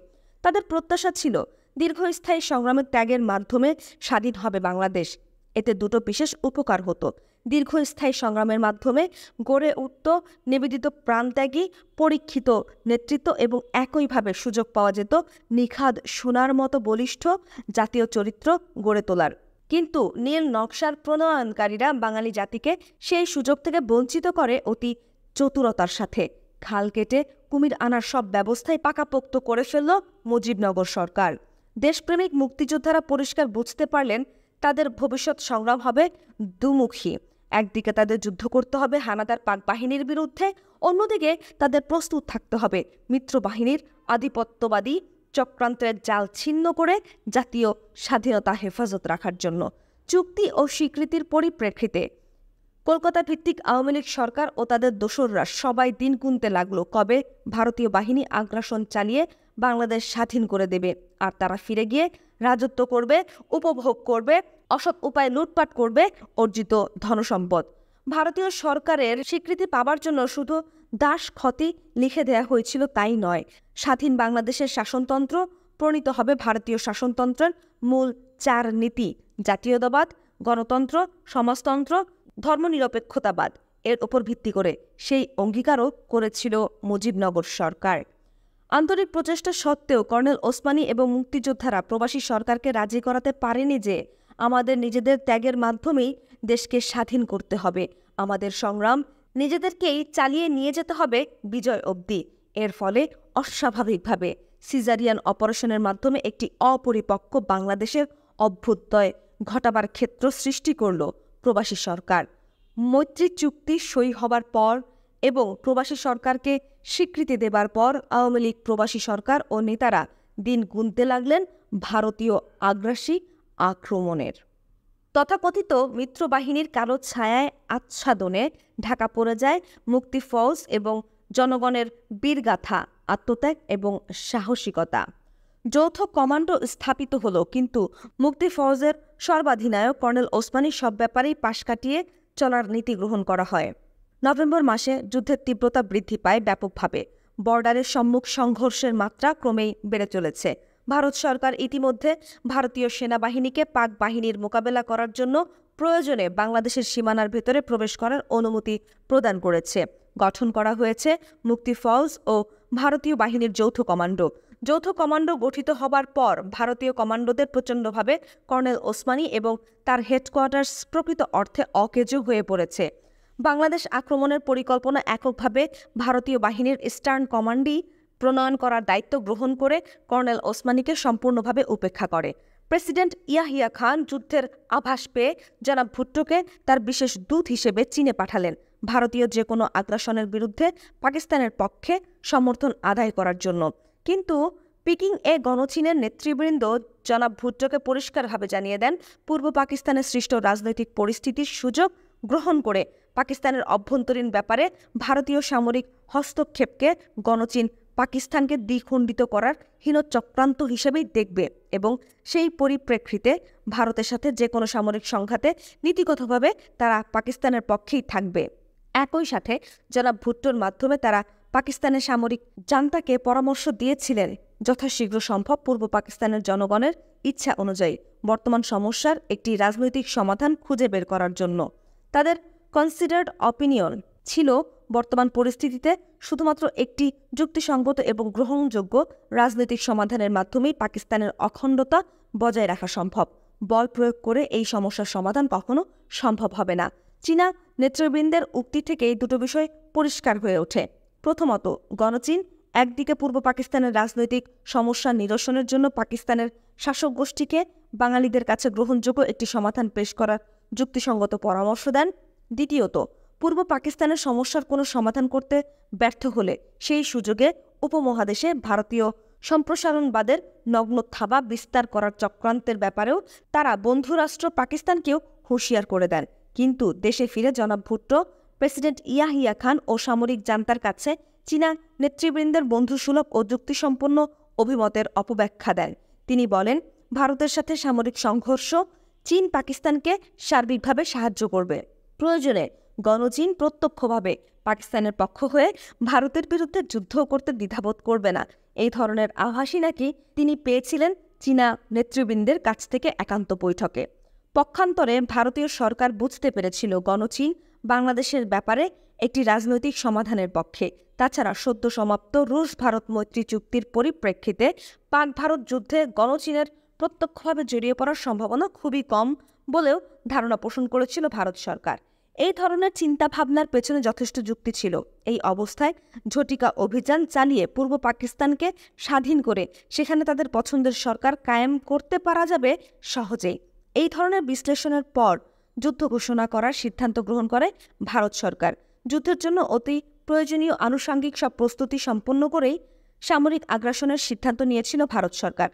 তাদের প্রত্যাশা ছিল দীর্ঘস্থায়ী সংগ্রামের ত্যাগের মাধ্যমে স্বাধীন হবে বাংলাদেশ। এতে দুটো বিশেষ উপকার হতো। দীর্ঘস্থায়ী সংগ্রামের মাধ্যমে গড়ে উঠত নিবেদিত প্রাণত্যাগী পরীক্ষিত নেতৃত্ব এবং একইভাবে সুযোগ পাওয়া যেত নিখাদ সোনার মতো বলিষ্ঠ জাতীয় চরিত্র গড়ে তোলার। কিন্তু নীল নকশার প্রণয়নকারীরা বাঙালি জাতিকে সেই সুযোগ থেকে বঞ্চিত করে অতি চতুরতার সাথে। খাল কেটে কুমির আনার সব ব্যবস্থাই পাকাপোক্ত করে ফেলল মুজিবনগর সরকার। দেশপ্রেমিক মুক্তিযোদ্ধারা পরিষ্কার বুঝতে পারলেন তাদের ভবিষ্যৎ সংগ্রাম হবে দুমুখী। একদিকে তাদের যুদ্ধ করতে হবে হানাদার পাক বাহিনীর বিরুদ্ধে, অন্যদিকে তাদের প্রস্তুত থাকতে হবে মিত্র বাহিনীর আধিপত্যবাদী চক্রান্তের জাল ছিন্ন করে জাতীয় স্বাধীনতা হেফাজত রাখার জন্য। চুক্তি ও স্বীকৃতির পরিপ্রেক্ষিতে কলকাতা ভিত্তিক আওয়ামী লীগ সরকার ও তাদের দোসররা সবাই দিন গুনতে লাগলো কবে ভারতীয় বাহিনী আগ্রাসন চালিয়ে বাংলাদেশ স্বাধীন করে দেবে, আর তারা ফিরে গিয়ে রাজত্ব করবে, উপভোগ করবে, অসৎ উপায়ে লুটপাট করবে অর্জিত ধনসম্পদ। ভারতীয় সরকারের স্বীকৃতি পাবার জন্য শুধু দাস খতি লিখে দেয়া হয়েছিল তাই নয়, স্বাধীন বাংলাদেশের শাসনতন্ত্র প্রণীত হবে ভারতীয় শাসনতন্ত্রের মূল 4 নীতি: জাতীয়তাবাদ, গণতন্ত্র, সমাজতন্ত্র, ধর্মনিরপেক্ষতাবাদ এর ওপর ভিত্তি করে। সেই অঙ্গীকারও করেছিল মুজিবনগর সরকার। আন্তরিক প্রচেষ্টা সত্ত্বেও কর্নেল ওসমানী এবং মুক্তিযোদ্ধারা প্রবাসী সরকারকে রাজি করাতে পারেনি যে আমাদের নিজেদের ত্যাগের মাধ্যমেই দেশকে স্বাধীন করতে হবে, আমাদের সংগ্রাম নিজেদেরকেই চালিয়ে নিয়ে যেতে হবে বিজয় অবধি। এর ফলে অস্বাভাবিকভাবে সিজারিয়ান অপারেশনের মাধ্যমে একটি অপরিপক্ক বাংলাদেশের অভ্যুদয় ঘটাবার ক্ষেত্র সৃষ্টি করল প্রবাসী সরকার। মৈত্রী চুক্তি সই হবার পর এবং প্রবাসী সরকারকে স্বীকৃতি দেবার পর আওয়ামী লীগ প্রবাসী সরকার ও নেতারা দিন গুনতে লাগলেন ভারতীয় আগ্রাসী আক্রমণের। তথাকথিত মিত্রবাহিনীর কালো ছায়ায় আচ্ছাদনে ঢাকা পড়ে যায় মুক্তি ফৌজ এবং জনগণের বীরগাথা, আত্মত্যাগ এবং সাহসিকতা। যৌথ কমান্ডো স্থাপিত হলো, কিন্তু মুক্তি ফৌজের সর্বাধিনায়ক কর্নেল ওসমানী সব ব্যাপারেই পাশ কাটিয়ে চলার নীতি গ্রহণ করা হয়। নভেম্বর মাসে যুদ্ধের তীব্রতা বৃদ্ধি পায় ব্যাপকভাবে। বর্ডারের সম্মুখ সংঘর্ষের মাত্রা ক্রমেই বেড়ে চলেছে। ভারত সরকার ইতিমধ্যে ভারতীয় সেনাবাহিনীকে পাক বাহিনীর মোকাবেলা করার জন্য প্রয়োজনে বাংলাদেশের সীমানার ভেতরে প্রবেশ করার অনুমতি প্রদান করেছে। গঠন করা হয়েছে মুক্তি ফৌজ ও ভারতীয় বাহিনীর যৌথ কমান্ডো। যৌথ কমান্ডো গঠিত হবার পর ভারতীয় কমান্ডোদের প্রচণ্ডভাবে কর্নেল ওসমানী এবং তার হেডকোয়ার্টার্স প্রকৃত অর্থে অকেজো হয়ে পড়েছে। বাংলাদেশ আক্রমণের পরিকল্পনা এককভাবে ভারতীয় বাহিনীর ইস্টার্ন কমান্ডই প্রণয়ন করার দায়িত্ব গ্রহণ করে কর্নেল ওসমানীকে সম্পূর্ণভাবে উপেক্ষা করে। প্রেসিডেন্ট ইয়াহিয়া খান যুদ্ধের আভাস পেয়ে জনাব ভুট্টোকে তার বিশেষ দূত হিসেবে চীনে পাঠালেন ভারতীয় যে কোনো আগ্রাসনের বিরুদ্ধে পাকিস্তানের পক্ষে সমর্থন আদায় করার জন্য। কিন্তু পিকিং-এ গণচীনের নেতৃবৃন্দ জনাব ভুট্টোকে পরিষ্কারভাবে জানিয়ে দেন, পূর্ব পাকিস্তানে সৃষ্ট রাজনৈতিক পরিস্থিতির সুযোগ গ্রহণ করে পাকিস্তানের অভ্যন্তরীণ ব্যাপারে ভারতীয় সামরিক হস্তক্ষেপকে গণচীন পাকিস্তানকে দ্বিখণ্ডিত করার হীন চক্রান্ত হিসেবেই দেখবে এবং সেই পরিপ্রেক্ষিতে ভারতের সাথে যে কোনো সামরিক সংঘাতে নীতিগতভাবে তারা পাকিস্তানের পক্ষেই থাকবে। একই সাথে জনাব ভুট্টোর মাধ্যমে তারা পাকিস্তানের সামরিক জান্তাকে পরামর্শ দিয়েছিলেন যথাশীঘ্র সম্ভব পূর্ব পাকিস্তানের জনগণের ইচ্ছা অনুযায়ী বর্তমান সমস্যার একটি রাজনৈতিক সমাধান খুঁজে বের করার জন্য। তাদের কনসিডার্ড অপিনিয়ন ছিল বর্তমান পরিস্থিতিতে শুধুমাত্র একটি যুক্তিসঙ্গত এবং গ্রহণযোগ্য রাজনৈতিক সমাধানের মাধ্যমেই পাকিস্তানের অখণ্ডতা বজায় রাখা সম্ভব। বল প্রয়োগ করে এই সমস্যার সমাধান কখনো সম্ভব হবে না। চীনা নেতৃবৃন্দের উক্তি থেকেই দুটো বিষয় পরিষ্কার হয়ে ওঠে। প্রথমত, গণচীন একদিকে পূর্ব পাকিস্তানের রাজনৈতিক সমস্যা নিরসনের জন্য পাকিস্তানের শাসক গোষ্ঠীকে বাঙালিদের কাছে গ্রহণযোগ্য একটি সমাধান পেশ করার যুক্তিসঙ্গত পরামর্শ দেন। দ্বিতীয়ত, পূর্ব পাকিস্তানের সমস্যার কোনো সমাধান করতে ব্যর্থ হলে সেই সুযোগে উপমহাদেশে ভারতীয় সম্প্রসারণবাদের নগ্ন থাবা বিস্তার করার চক্রান্তের ব্যাপারেও তারা বন্ধুরাষ্ট্র পাকিস্তানকেও হুঁশিয়ার করে দেন। কিন্তু দেশে ফিরে জনাব ভুট্টো প্রেসিডেন্ট ইয়াহিয়া খান ও সামরিক জান্তার কাছে চীনা নেতৃবৃন্দের বন্ধুসুলভ ও যুক্তিসম্পন্ন অভিমতের অপব্যাখ্যা দেন। তিনি বলেন, ভারতের সাথে সামরিক সংঘর্ষ চীন পাকিস্তানকে সার্বিকভাবে সাহায্য করবে। প্রয়োজনে গণচীন প্রত্যক্ষভাবে পাকিস্তানের পক্ষ হয়ে ভারতের বিরুদ্ধে যুদ্ধ করতে দ্বিধাবোধ করবে না। এই ধরনের আভাসই নাকি তিনি পেয়েছিলেন চীনা নেতৃবৃন্দের কাছ থেকে একান্ত বৈঠকে। পক্ষান্তরে ভারতীয় সরকার বুঝতে পেরেছিল গণচীন বাংলাদেশের ব্যাপারে একটি রাজনৈতিক সমাধানের পক্ষে। তাছাড়া সদ্য সমাপ্ত রুশ ভারত মৈত্রী চুক্তির পরিপ্রেক্ষিতে পাক ভারত যুদ্ধে গণচীনের প্রত্যক্ষভাবে জড়িয়ে পড়ার সম্ভাবনা খুবই কম বলেও ধারণা পোষণ করেছিল ভারত সরকার। এই ধরনের চিন্তাভাবনার পেছনে যথেষ্ট যুক্তি ছিল। এই অবস্থায় ঝটিকা অভিযান চালিয়ে পূর্ব পাকিস্তানকে স্বাধীন করে সেখানে তাদের পছন্দের সরকার কায়েম করতে পারা যাবে সহজেই। এই ধরনের বিশ্লেষণের পর যুদ্ধ ঘোষণা করার সিদ্ধান্ত গ্রহণ করে ভারত সরকার। যুদ্ধের জন্য অতি প্রয়োজনীয় আনুষঙ্গিক সব প্রস্তুতি সম্পন্ন করেই সামরিক আগ্রাসনের সিদ্ধান্ত নিয়েছিল ভারত সরকার।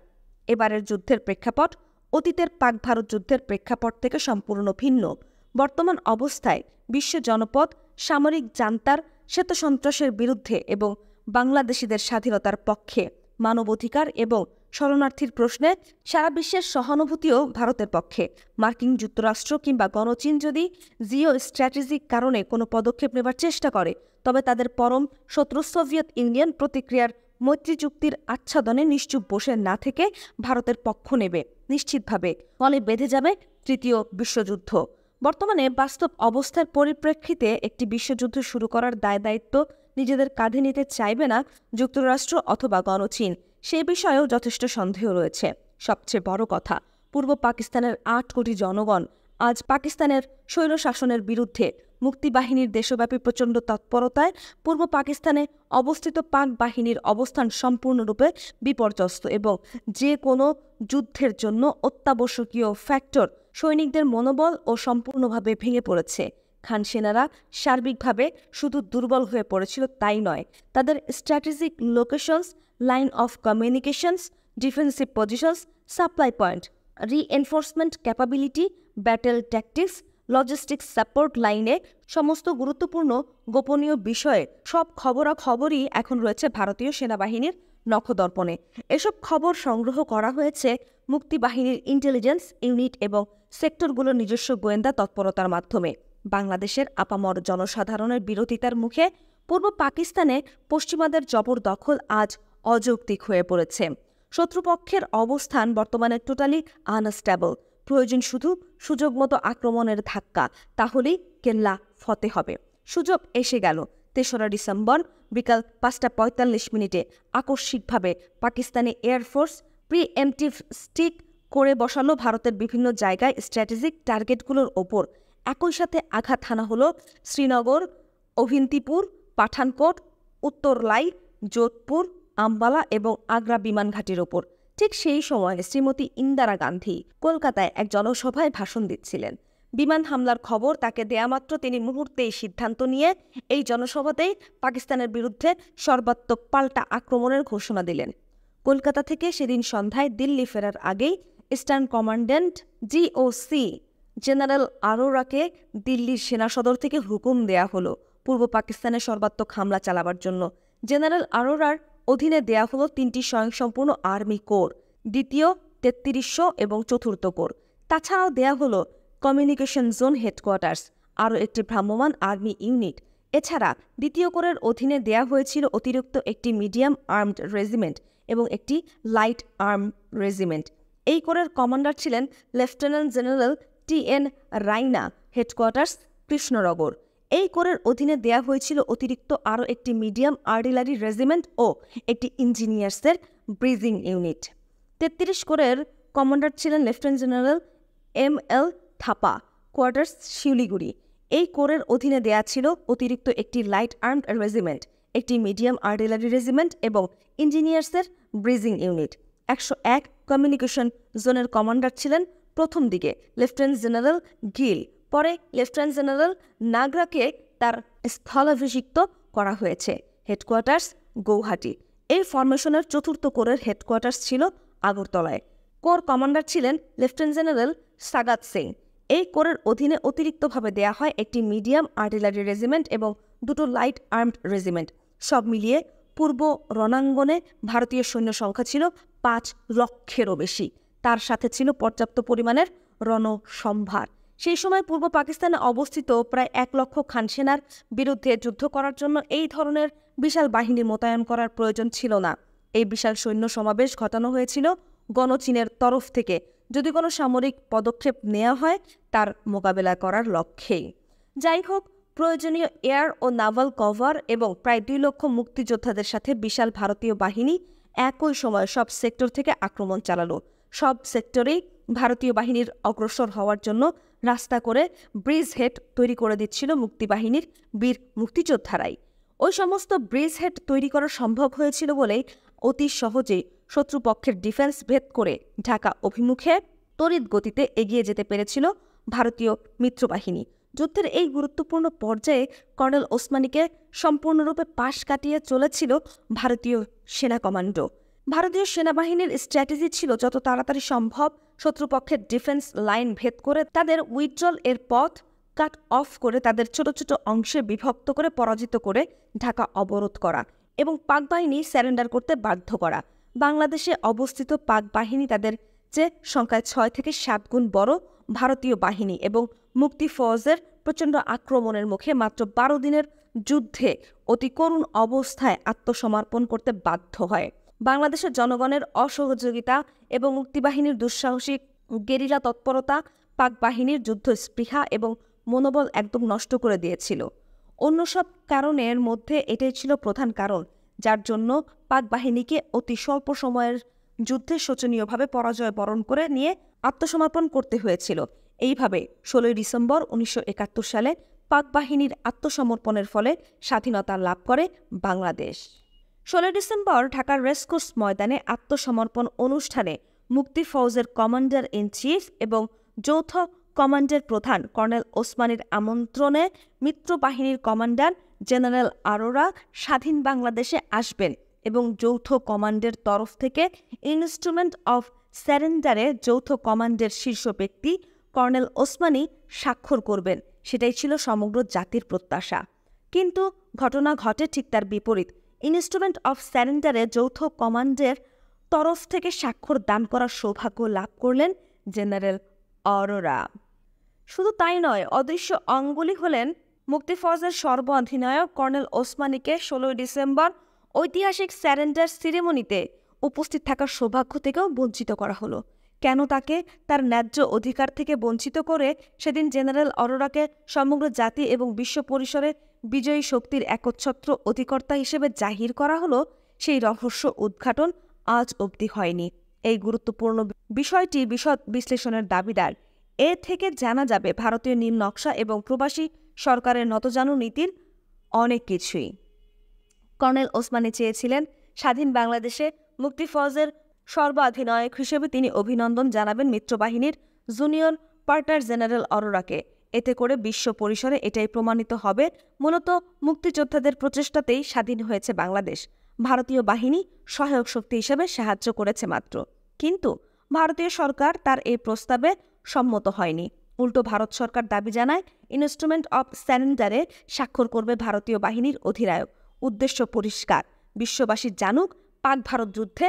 এবারের যুদ্ধের প্রেক্ষাপট অতীতের পাক ভারত যুদ্ধের প্রেক্ষাপট থেকে সম্পূর্ণ ভিন্ন। বর্তমান অবস্থায় বিশ্ব জনপদ সামরিক জান্তার শ্বেতসন্ত্রাসের বিরুদ্ধে এবং বাংলাদেশিদের স্বাধীনতার পক্ষে, মানবাধিকার এবং শরণার্থীর প্রশ্নে সারা বিশ্বের সহানুভূতিও ভারতের পক্ষে। মার্কিন যুক্তরাষ্ট্র কিংবা গণচীন যদি জিও স্ট্র্যাটেজিক কারণে কোনো পদক্ষেপ নেবার চেষ্টা করে, তবে তাদের পরম শত্রু সোভিয়েত ইউনিয়ন প্রতিক্রিয়ার মৈত্রী চুক্তির আচ্ছাদনে নিশ্চুপ বসে না থেকে ভারতের পক্ষ নেবে নিশ্চিতভাবে। ফলে বেঁধে যাবে তৃতীয় বিশ্বযুদ্ধ। বর্তমানে বাস্তব অবস্থার পরিপ্রেক্ষিতে একটি বিশ্বযুদ্ধ শুরু করার দায়-দায়িত্ব নিজেদের কাঁধে নিতে চাইবে না যুক্তরাষ্ট্র অথবা গণচীন, সে বিষয়েও যথেষ্ট সন্দেহ রয়েছে। সবচেয়ে বড় কথা, পূর্ব পাকিস্তানের ৮ কোটি জনগণ আজ পাকিস্তানের স্বৈরশাসনের বিরুদ্ধে মুক্তিবাহিনীর দেশব্যাপী প্রচণ্ড তৎপরতায় পূর্ব পাকিস্তানে অবস্থিত পাক বাহিনীর অবস্থান সম্পূর্ণরূপে বিপর্যস্ত এবং যে কোনো যুদ্ধের জন্য অত্যাবশ্যকীয় ফ্যাক্টর সৈনিকদের মনোবল ও সম্পূর্ণভাবে ভেঙে পড়েছে। খান সেনারা সার্বিকভাবে শুধু দুর্বল হয়ে পড়েছিল তাই নয়, তাদের strategic locations, line of communications, defensive positions, supply point, reinforcement capability, battle tactics, logistics support লাইনে সমস্ত গুরুত্বপূর্ণ গোপনীয় বিষয়ে সব খবরাখবরই এখন রয়েছে ভারতীয় সেনাবাহিনীর নখদর্পণে। এসব খবর সংগ্রহ করা হয়েছে মুক্তিবাহিনীর ইন্টেলিজেন্স ইউনিট এবং সেক্টরগুলোর নিজস্ব গোয়েন্দা তৎপরতার মাধ্যমে। বাংলাদেশের আপামর জনসাধারণের বিরোধিতার মুখে পূর্ব পাকিস্তানে পশ্চিমাদের জবরদখল আজ অযৌক্তিক হয়ে পড়েছে। শত্রুপক্ষের অবস্থান বর্তমানে টোটালি আনস্টেবল। প্রয়োজন শুধু সুযোগ মতো আক্রমণের ধাক্কা, তাহলেই কেল্লা ফতে হবে। সুযোগ এসে গেল। ৩রা ডিসেম্বর বিকাল ৫টা ৪৫ আকস্মিকভাবে পাকিস্তানি এয়ারফোর্স প্রিএমটিভ স্টিক করে বসালো ভারতের বিভিন্ন জায়গায় স্ট্র্যাটেজিক টার্গেটগুলোর ওপর একই সাথে আঘাত হানা হলো শ্রীনগর, অভিন্তিপুর, পাঠানকোট, উত্তরলাই, যোধপুর, আম্বালা এবং আগ্রা বিমান ঘাঁটির ওপর। ঠিক সেই সময় শ্রীমতী ইন্দিরা গান্ধী কলকাতায় এক জনসভায় ভাষণ দিচ্ছিলেন। বিমান হামলার খবর তাকে দেয়া মাত্র তিনি মুহূর্তেই সিদ্ধান্ত নিয়ে এই জনসভাতেই পাকিস্তানের বিরুদ্ধে সর্বাত্মক পাল্টা আক্রমণের ঘোষণা দিলেন। কলকাতা থেকে সেদিন সন্ধ্যায় দিল্লি ফেরার আগেই ইস্টার্ন কমান্ড্যান্ট জিওসি জেনারেল আরোরাকে দিল্লির সেনা সদর থেকে হুকুম দেয়া হলো পূর্ব পাকিস্তানে সর্বাত্মক হামলা চালাবার জন্য। জেনারেল আরোরার অধীনে দেয়া হলো 3টি স্বয়ংসম্পূর্ণ আর্মি কোর, 2য়, 3300 এবং 4র্থ কোর। তাছাড়াও দেয়া হলো কমিউনিকেশন জোন হেডকোয়ার্টার্স, আরও একটি ভ্রাম্যমাণ আর্মি ইউনিট। এছাড়া 2য় কোরের অধীনে দেয়া হয়েছিল অতিরিক্ত একটি মিডিয়াম আর্মড রেজিমেন্ট এবং একটি লাইট আর্ম রেজিমেন্ট। এই কোরের কমান্ডার ছিলেন lieutenant general TN Raina, headquarters Krishnanagar. এই কোরের অধীনে দেয়া হয়েছিল অতিরিক্ত আরও একটি মিডিয়াম আর্টিলারি রেজিমেন্ট ও একটি ইঞ্জিনিয়ার্সের ব্রিজিং ইউনিট। 33 কোরের কমান্ডার ছিলেন lieutenant general ML Thapa, quarters Siliguri. এই কোরের অধীনে দেয়া ছিল অতিরিক্ত একটি লাইট আর্মড রেজিমেন্ট, একটি মিডিয়াম আর্টিলারি রেজিমেন্ট এবং ইঞ্জিনিয়ার্সের ব্রিজিং ইউনিট। 101 কমিউনিকেশন জোনের কমান্ডার ছিলেন প্রথম দিকে লেফটেন্যান্ট জেনারেল গিল, পরে লেফটেন্যান্ট জেনারেল নাগরাকে তার স্থলাভিষিক্ত করা হয়েছে। হেডকোয়ার্টার্স গৌহাটি। এই ফরমেশনের 4র্থ কোরের হেডকোয়ার্টার্স ছিল আগরতলায়। কোর কমান্ডার ছিলেন লেফটেন্যান্ট জেনারেল সাগাত সিং। এই কোরের অধীনে অতিরিক্তভাবে দেয়া হয় একটি মিডিয়াম আর্টিলারি রেজিমেন্ট এবং 2টো লাইট আর্মড রেজিমেন্ট। সব মিলিয়ে পূর্ব রণাঙ্গনে ভারতীয় সৈন্য সংখ্যা ছিল 5 লক্ষেরও বেশি। তার সাথে ছিল পর্যাপ্ত পরিমাণের রণসম্ভার। সেই সময় পূর্ব পাকিস্তানে অবস্থিত প্রায় 1 লক্ষ খান সেনার বিরুদ্ধে যুদ্ধ করার জন্য এই ধরনের বিশাল বাহিনী মোতায়েন করার প্রয়োজন ছিল না। এই বিশাল সৈন্য সমাবেশ ঘটানো হয়েছিল গণচীনের তরফ থেকে, যদি কোনো সামরিক পদক্ষেপ নেওয়া হয় তার মোকাবেলা করার লক্ষ্যেই। যাই হোক, প্রয়োজনীয় এয়ার ও নাভাল কভার এবং প্রায় 2 লক্ষ মুক্তিযোদ্ধাদের সাথে বিশাল ভারতীয় বাহিনী একই সময় সব সেক্টর থেকে আক্রমণ চালালো। সব সেক্টরেই ভারতীয় বাহিনীর অগ্রসর হওয়ার জন্য রাস্তা করে ব্রিজ হেড তৈরি করে দিচ্ছিল মুক্তিবাহিনীর বীর মুক্তিযোদ্ধারাই। ওই সমস্ত ব্রিজ হেড তৈরি করা সম্ভব হয়েছিল বলেই অতি সহজেই শত্রুপক্ষের ডিফেন্স ভেদ করে ঢাকা অভিমুখে তড়িৎ গতিতে এগিয়ে যেতে পেরেছিল ভারতীয় মিত্রবাহিনী। যুদ্ধের এই গুরুত্বপূর্ণ পর্যায়ে কর্নেল ওসমানীকে সম্পূর্ণরূপে পাশ কাটিয়ে চলেছিল ভারতীয় সেনা কমান্ডো। ভারতীয় সেনাবাহিনীর স্ট্র্যাটেজি ছিল যত তাড়াতাড়ি সম্ভব শত্রুপক্ষের ডিফেন্স লাইন ভেদ করে তাদের উইথড্রল এর পথ কাট অফ করে তাদের ছোট ছোট অংশে বিভক্ত করে পরাজিত করে ঢাকা অবরোধ করা এবং পাক বাহিনী স্যারেন্ডার করতে বাধ্য করা। বাংলাদেশে অবস্থিত পাক বাহিনী তাদের চেয়ে সংখ্যায় 6 থেকে 7 গুণ বড় ভারতীয় বাহিনী এবং মুক্তি ফৌজের প্রচণ্ড আক্রমণের মুখে মাত্র 12 দিনের যুদ্ধে অতি করুণ অবস্থায় আত্মসমর্পণ করতে বাধ্য হয়। বাংলাদেশের জনগণের অসহযোগিতা এবং মুক্তিবাহিনীর দুঃসাহসিক গেরিলা তৎপরতা পাক বাহিনীর যুদ্ধ স্পৃহা এবং মনোবল একদম নষ্ট করে দিয়েছিল। অন্য সব কারণের মধ্যে এটাই ছিল প্রধান কারণ যার জন্য পাক বাহিনীকে অতি স্বল্প সময়ের যুদ্ধে শোচনীয়ভাবে পরাজয় বরণ করে নিয়ে আত্মসমর্পণ করতে হয়েছিল। এইভাবে 16 ডিসেম্বর 1971 সালে পাক বাহিনীর আত্মসমর্পণের ফলে স্বাধীনতা লাভ করে বাংলাদেশ। 16 ডিসেম্বর ঢাকার রেসকোর্স ময়দানে আত্মসমর্পণ অনুষ্ঠানে মুক্তি ফৌজের কমান্ডার ইন চিফ এবং যৌথ কমান্ডের প্রধান কর্নেল ওসমানীর আমন্ত্রণে মিত্রবাহিনীর কমান্ডার জেনারেল আরোরা স্বাধীন বাংলাদেশে আসবেন এবং যৌথ কমান্ডের তরফ থেকে ইনস্ট্রুমেন্ট অফ স্যারেন্ডারে যৌথ কমান্ডের শীর্ষ ব্যক্তি কর্নেল ওসমানী স্বাক্ষর করবেন। সেটাই ছিল সমগ্র জাতির প্রত্যাশা। কিন্তু ঘটনা ঘটে ঠিক তার বিপরীত। ইনস্ট্রুমেন্ট অফ স্যারেন্ডারে যৌথ কমান্ডের তরফ থেকে স্বাক্ষর দান করার সৌভাগ্য লাভ করলেন জেনারেল আরোরা। শুধু তাই নয়, অদৃশ্য অঙ্গুলি হলেন মুক্তি ফৌজের সর্বাধিনায়ক কর্নেল ওসমানীকে 16 ডিসেম্বর ঐতিহাসিক স্যারেন্ডার সিরিমনিতে উপস্থিত থাকার সৌভাগ্য থেকেও বঞ্চিত করা হলো। কেন তাকে তার ন্যায্য অধিকার থেকে বঞ্চিত করে সেদিন জেনারেল আরোরাকে সমগ্র জাতি এবং বিশ্ব পরিসরে বিজয়ী শক্তির একচ্ছত্র অধিকর্তা হিসেবে জাহির করা হলো, সেই রহস্য উদ্ঘাটন আজ অবধি হয়নি। এই গুরুত্বপূর্ণ বিষয়টি বিশদ বিশ্লেষণের দাবিদার এ থেকে জানা যাবে ভারতীয় নীল নকশা এবং প্রবাসী সরকারের নতজানু নীতির অনেক কিছুই। কর্নেল ওসমানী চেয়েছিলেন স্বাধীন বাংলাদেশে মুক্তিফৌজের সর্বাধিনায়ক হিসেবে তিনি অভিনন্দন জানাবেন মিত্রবাহিনীর জুনিয়র পার্টনার জেনারেল অরোরাকে। এতে করে বিশ্ব পরিসরে এটাই প্রমাণিত হবে মূলত মুক্তিযোদ্ধাদের প্রচেষ্টাতেই স্বাধীন হয়েছে বাংলাদেশ। ভারতীয় বাহিনী সহায়ক শক্তি হিসেবে সাহায্য করেছে মাত্র। কিন্তু ভারতীয় সরকার তার এই প্রস্তাবে সম্মত হয়নি। উল্টো ভারত সরকার দাবি জানায় ইনস্ট্রুমেন্ট অব সারেন্ডারে স্বাক্ষর করবে ভারতীয় বাহিনীর অধিনায়ক। উদ্দেশ্য পরিষ্কার, বিশ্ববাসী জানুক পাক ভারত যুদ্ধে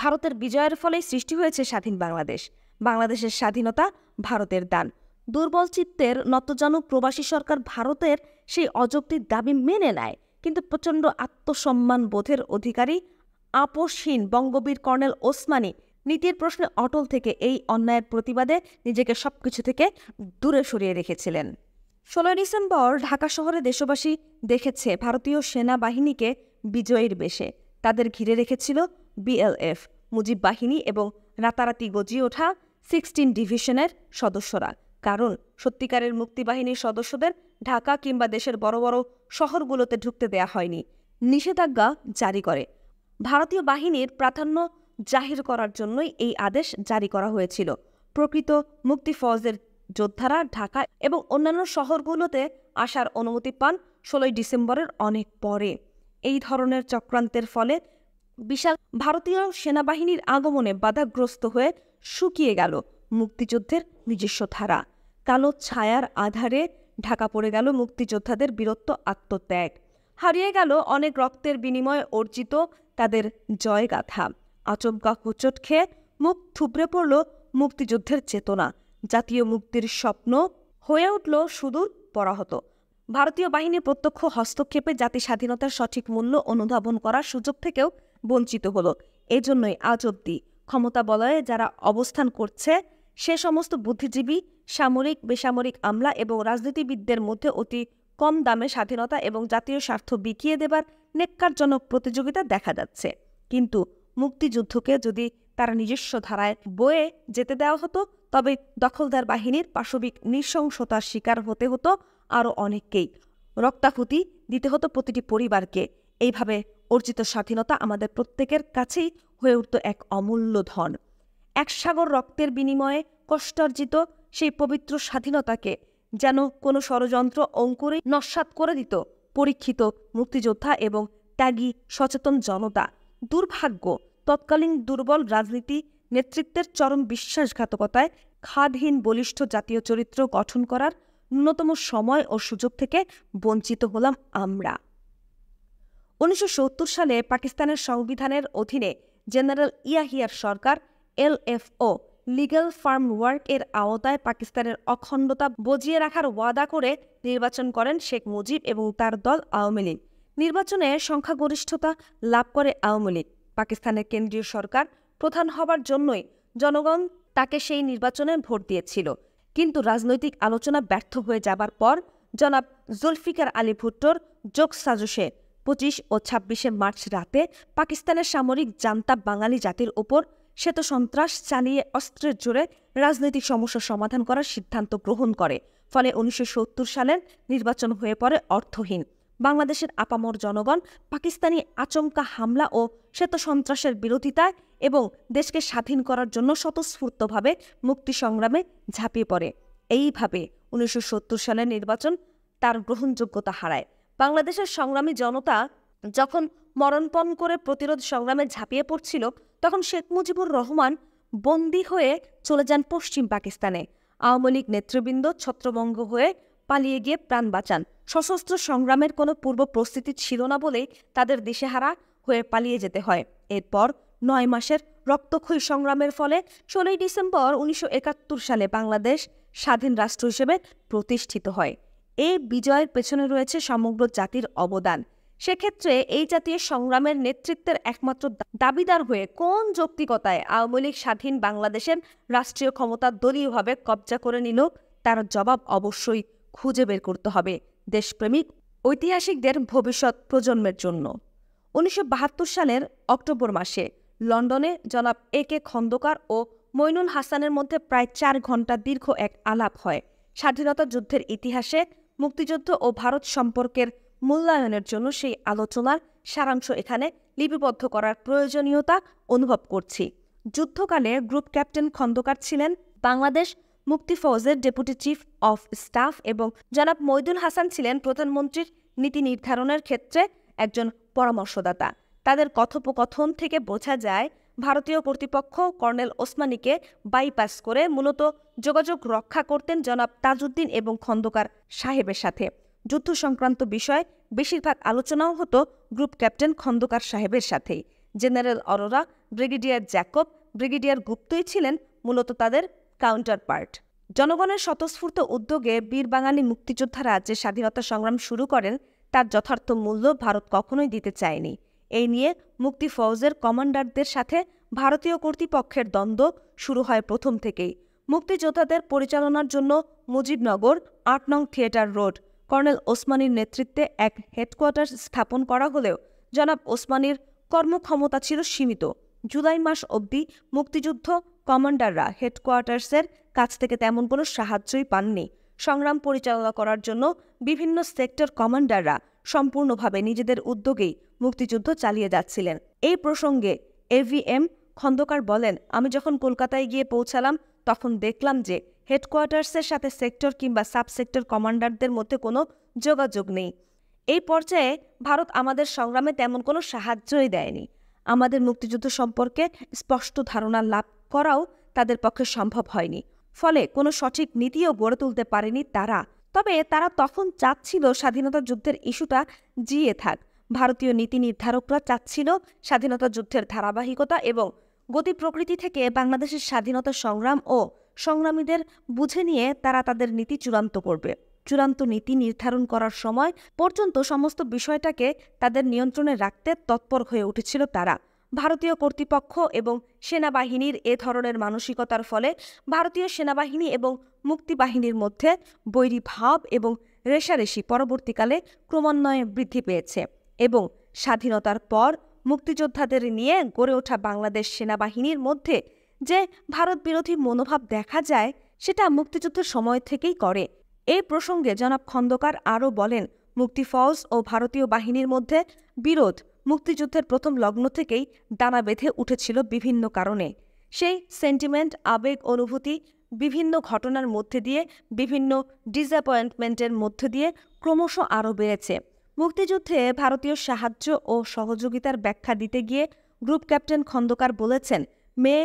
ভারতের বিজয়ের ফলেই সৃষ্টি হয়েছে স্বাধীন বাংলাদেশ। বাংলাদেশের স্বাধীনতা ভারতের দান। দুর্বল চিত্তের নতজানু প্রবাসী সরকার ভারতের সেই অযৌক্তিক দাবি মেনে নেয়, কিন্তু প্রচণ্ড আত্মসম্মান বোধের অধিকারী আপোষহীন বঙ্গবীর কর্নেল ওসমানী নীতির প্রশ্নে অটল থেকে এই অন্যায়ের প্রতিবাদে নিজেকে সবকিছু থেকে দূরে সরিয়ে রেখেছিলেন। 16 ডিসেম্বর ঢাকা শহরে দেশবাসী দেখেছে ভারতীয় সেনাবাহিনীকে বিজয়ীর বেশে। তাদের ঘিরে রেখেছিল বিএলএফ, মুজিব বাহিনী এবং রাতারাতি গজিয়ে ওঠা 16 ডিভিশনের সদস্যরা। কারণ সত্যিকারের মুক্তিবাহিনীর সদস্যদের ঢাকা কিংবা দেশের বড় বড় শহরগুলোতে ঢুকতে দেয়া হয়নি, নিষেধাজ্ঞা জারি করে। ভারতীয় বাহিনীর প্রাধান্য জাহির করার জন্যই এই আদেশ জারি করা হয়েছিল। প্রকৃত মুক্তিফৌজের যোদ্ধারা ঢাকা এবং অন্যান্য শহরগুলোতে আসার অনুমতি পান 16 ডিসেম্বরের অনেক পরে। এই ধরনের চক্রান্তের ফলে বিশাল ভারতীয় সেনাবাহিনীর আগমনে বাধাগ্রস্ত হয়ে শুকিয়ে গেল মুক্তিযুদ্ধের নিজস্ব ধারা। কালো ছায়ার আধারে ঢাকা পড়ে গেল মুক্তিযোদ্ধাদের বীরত্ব, আত্মত্যাগ। হারিয়ে গেল অনেক রক্তের বিনিময়ে অর্জিত তাদের জয়গাথা। আচমকা হোঁচট খেয়ে মুখ থুবড়ে পড়ল মুক্তিযুদ্ধের চেতনা। জাতীয় মুক্তির স্বপ্ন হয়ে উঠল সুদূর পরাহত। ভারতীয় বাহিনীর প্রত্যক্ষ হস্তক্ষেপে জাতি স্বাধীনতার সঠিক মূল্য অনুধাবন করার সুযোগ থেকেও বঞ্চিত হলো। এজন্যই আজ অবধি ক্ষমতা বলয়ে যারা অবস্থান করছে সে সমস্ত বুদ্ধিজীবী, সামরিক, বেসামরিক আমলা এবং রাজনীতিবিদদের মধ্যে অতি কম দামে স্বাধীনতা এবং জাতীয় স্বার্থ বিকিয়ে দেবার নেক্কারজনক প্রতিযোগিতা দেখা যাচ্ছে। কিন্তু মুক্তিযুদ্ধকে যদি তারা নিজস্ব ধারায় বয়ে যেতে দেওয়া হতো, তবে দখলদার বাহিনীর পাশবিক নৃশংসতার শিকার হতে হতো আরও অনেককেই। রক্তাহুতি দিতে হতো প্রতিটি পরিবারকে। এইভাবে অর্জিত স্বাধীনতা আমাদের প্রত্যেকের কাছেই হয়ে উঠত এক অমূল্য ধন। এক সাগর রক্তের বিনিময়ে কষ্টার্জিত সেই পবিত্র স্বাধীনতাকে যেন কোনো ষড়যন্ত্র অঙ্কুরে নস্যাৎ করে দিত পরীক্ষিত মুক্তিযোদ্ধা এবং ত্যাগী সচেতন জনতা। দুর্ভাগ্য, তৎকালীন দুর্বল রাজনীতি নেতৃত্বের চরম বিশ্বাসঘাতকতায় খাদহীন বলিষ্ঠ জাতীয় চরিত্র গঠন করার ন্যূনতম সময় ও সুযোগ থেকে বঞ্চিত হলাম আমরা। 1970 সালে পাকিস্তানের সংবিধানের অধীনে জেনারেল ইয়াহিয়ার সরকার এলএফও লিগ্যাল ফার্ম ওয়ার্ক এর আওতায় পাকিস্তানের অখণ্ডতা বজিয়ে রাখার ওয়াদা করে নির্বাচন করেন শেখ মুজিব এবং তার দল আওয়ামী লীগ। নির্বাচনে সংখ্যাগরিষ্ঠতা লাভ করে আওয়ামী লীগ। পাকিস্তানের কেন্দ্রীয় সরকার প্রধান হবার জন্যই জনগণ তাকে সেই নির্বাচনে ভোট দিয়েছিল। কিন্তু রাজনৈতিক আলোচনা ব্যর্থ হয়ে যাবার পর জনাব জুলফিকার আলী ভুট্টোর যোগসাজশে 25 ও 26 মার্চ রাতে পাকিস্তানের সামরিক জান্তা বাঙালি জাতির ওপর শ্বেত সন্ত্রাস চালিয়ে অস্ত্রের জোরে রাজনৈতিক সমস্যার সমাধান করার সিদ্ধান্ত গ্রহণ করে। ফলে 1970 সালের নির্বাচন হয়ে পড়ে অর্থহীন। বাংলাদেশের আপামর জনগণ পাকিস্তানি আচমকা হামলা ও শ্বেত সন্ত্রাসের বিরোধিতায় এবং দেশকে স্বাধীন করার জন্য স্বতঃস্ফূর্তভাবে মুক্তি সংগ্রামে ঝাঁপিয়ে পড়ে। এইভাবে 1970 সালের নির্বাচন তার গ্রহণযোগ্যতা হারায়। বাংলাদেশের সংগ্রামী জনতা যখন মরণপণ করে প্রতিরোধ সংগ্রামে ঝাঁপিয়ে পড়ছিল, তখন শেখ মুজিবুর রহমান বন্দী হয়ে চলে যান পশ্চিম পাকিস্তানে। আওয়ামী লীগ নেতৃবৃন্দ ছত্রভঙ্গ হয়ে পালিয়ে গিয়ে প্রাণ বাঁচান। সশস্ত্র সংগ্রামের কোনো পূর্ব প্রস্তুতি ছিল না বলেই তাদের দিশেহারা হয়ে পালিয়ে যেতে হয়। এরপর 9 মাসের রক্তক্ষয়ী সংগ্রামের ফলে 16 ডিসেম্বর 1971 সালে বাংলাদেশ স্বাধীন রাষ্ট্র হিসেবে প্রতিষ্ঠিত হয়। এই বিজয়ের পেছনে রয়েছে সমগ্র জাতির অবদান। সেক্ষেত্রে এই জাতীয় সংগ্রামের নেতৃত্বের একমাত্র দাবিদার হয়ে কোন যৌক্তিকতায় আওয়ামী লীগ স্বাধীন বাংলাদেশের রাষ্ট্রীয় ক্ষমতা দলীয়ভাবে কবজা করে নিল, তার জবাব অবশ্যই খুঁজে বের করতে হবে দেশপ্রেমিক ঐতিহাসিকদের ভবিষ্যৎ প্রজন্মের জন্য। 1972 সালের অক্টোবর মাসে লন্ডনে জনাব এ কে খন্দকার ও মইনুল হাসানের মধ্যে প্রায় 4 ঘণ্টা দীর্ঘ এক আলাপ হয়। স্বাধীনতা যুদ্ধের ইতিহাসে মুক্তিযুদ্ধ ও ভারত সম্পর্কের মূল্যায়নের জন্য সেই আলোচনার সারাংশ এখানে লিপিবদ্ধ করার প্রয়োজনীয়তা অনুভব করছি। যুদ্ধকালে গ্রুপ ক্যাপ্টেন খন্দকার ছিলেন বাংলাদেশ মুক্তি ফৌজের ডেপুটি চিফ অফ স্টাফ এবং জনাব মইদুল হাসান ছিলেন প্রধানমন্ত্রীর নীতি নির্ধারণের ক্ষেত্রে একজন পরামর্শদাতা। তাদের কথোপকথন থেকে বোঝা যায় ভারতীয় কর্তৃপক্ষ কর্নেল ওসমানীকে বাইপাস করে মূলত যোগাযোগ রক্ষা করতেন জনাব তাজউদ্দিন এবং খন্দকার সাহেবের সাথে। যুদ্ধ সংক্রান্ত বিষয়ে বেশিরভাগ আলোচনাও হতো গ্রুপ ক্যাপ্টেন খন্দকার সাহেবের সাথেই। General Aurora, brigadier Jacob, brigadier গুপ্তই ছিলেন মূলত তাদের কাউন্টার পার্ট। জনগণের স্বতঃস্ফূর্ত উদ্যোগে বীর বাঙালি মুক্তিযোদ্ধারা যে স্বাধীনতা সংগ্রাম শুরু করেন তার যথার্থ মূল্য ভারত কখনোই দিতে চায়নি। এই নিয়ে মুক্তি ফৌজের কমান্ডারদের সাথে ভারতীয় কর্তৃপক্ষের দ্বন্দ্ব শুরু হয় প্রথম থেকেই। মুক্তিযোদ্ধাদের পরিচালনার জন্য মুজিবনগর ৮ নং থিয়েটার রোড কর্নেল ওসমানীর নেতৃত্বে এক হেডকোয়ার্টার স্থাপন করা হলেও জনাব ওসমানীর কর্মক্ষমতা ছিল সীমিত। জুলাই মাস অবধি মুক্তিযুদ্ধ কমান্ডাররা হেডকোয়ার্টার্সের কাছ থেকে তেমন কোনো সাহায্যই পাননি। সংগ্রাম পরিচালনা করার জন্য বিভিন্ন সেক্টর কমান্ডাররা সম্পূর্ণভাবে নিজেদের উদ্যোগেই মুক্তিযুদ্ধ চালিয়ে যাচ্ছিলেন। এই প্রসঙ্গে এভিএম খন্দকার বলেন, আমি যখন কলকাতায় গিয়ে পৌঁছালাম তখন দেখলাম যে হেডকোয়ার্টার্সের সাথে সেক্টর কিংবা সাবসেক্টর কমান্ডারদের মধ্যে কোনো যোগাযোগ নেই। এই পর্যায়ে ভারত আমাদের সংগ্রামে তেমন কোনো সাহায্যই দেয়নি। আমাদের মুক্তিযুদ্ধ সম্পর্কে স্পষ্ট ধারণা লাভ করাও তাদের পক্ষে সম্ভব হয়নি। ফলে কোনো সঠিক নীতিও গড়ে তুলতে পারেনি তারা। তবে তারা তখন চাচ্ছিল স্বাধীনতা যুদ্ধের ইস্যুটা জিয়ে থাক। ভারতীয় নীতি নির্ধারকরা চাচ্ছিল স্বাধীনতা যুদ্ধের ধারাবাহিকতা এবং গতি প্রকৃতি থেকে বাংলাদেশের স্বাধীনতা সংগ্রাম ও সংগ্রামীদের বুঝে নিয়ে তারা তাদের নীতি চূড়ান্ত করবে। চূড়ান্ত নীতি নির্ধারণ করার সময় পর্যন্ত সমস্ত বিষয়টাকে তাদের নিয়ন্ত্রণে রাখতে তৎপর হয়ে উঠেছিল তারা। ভারতীয় কর্তৃপক্ষ এবং সেনাবাহিনীর এ ধরনের মানসিকতার ফলে ভারতীয় সেনাবাহিনী এবং মুক্তিবাহিনীর মধ্যে বৈরী ভাব এবং রেষারেষি পরবর্তীকালে ক্রমান্বয়ে বৃদ্ধি পেয়েছে এবং স্বাধীনতার পর মুক্তিযোদ্ধাদের নিয়ে গড়ে ওঠা বাংলাদেশ সেনাবাহিনীর মধ্যে যে ভারত বিরোধী মনোভাব দেখা যায় সেটা মুক্তিযুদ্ধের সময় থেকেই করে। এই প্রসঙ্গে জনাব খন্দকার আরও বলেন, মুক্তি ফৌজ ও ভারতীয় বাহিনীর মধ্যে বিরোধ মুক্তিযুদ্ধের প্রথম লগ্ন থেকেই দানা বেঁধে উঠেছিল বিভিন্ন কারণে। সেই সেন্টিমেন্ট, আবেগ, অনুভূতি বিভিন্ন ঘটনার মধ্যে দিয়ে, বিভিন্ন ডিসঅ্যাপয়েন্টমেন্টের মধ্যে দিয়ে ক্রমশ আরও বেড়েছে। মুক্তিযুদ্ধে ভারতীয় সাহায্য ও সহযোগিতার ব্যাখ্যা দিতে গিয়ে গ্রুপ ক্যাপ্টেন খন্দকার বলেছেন, মে,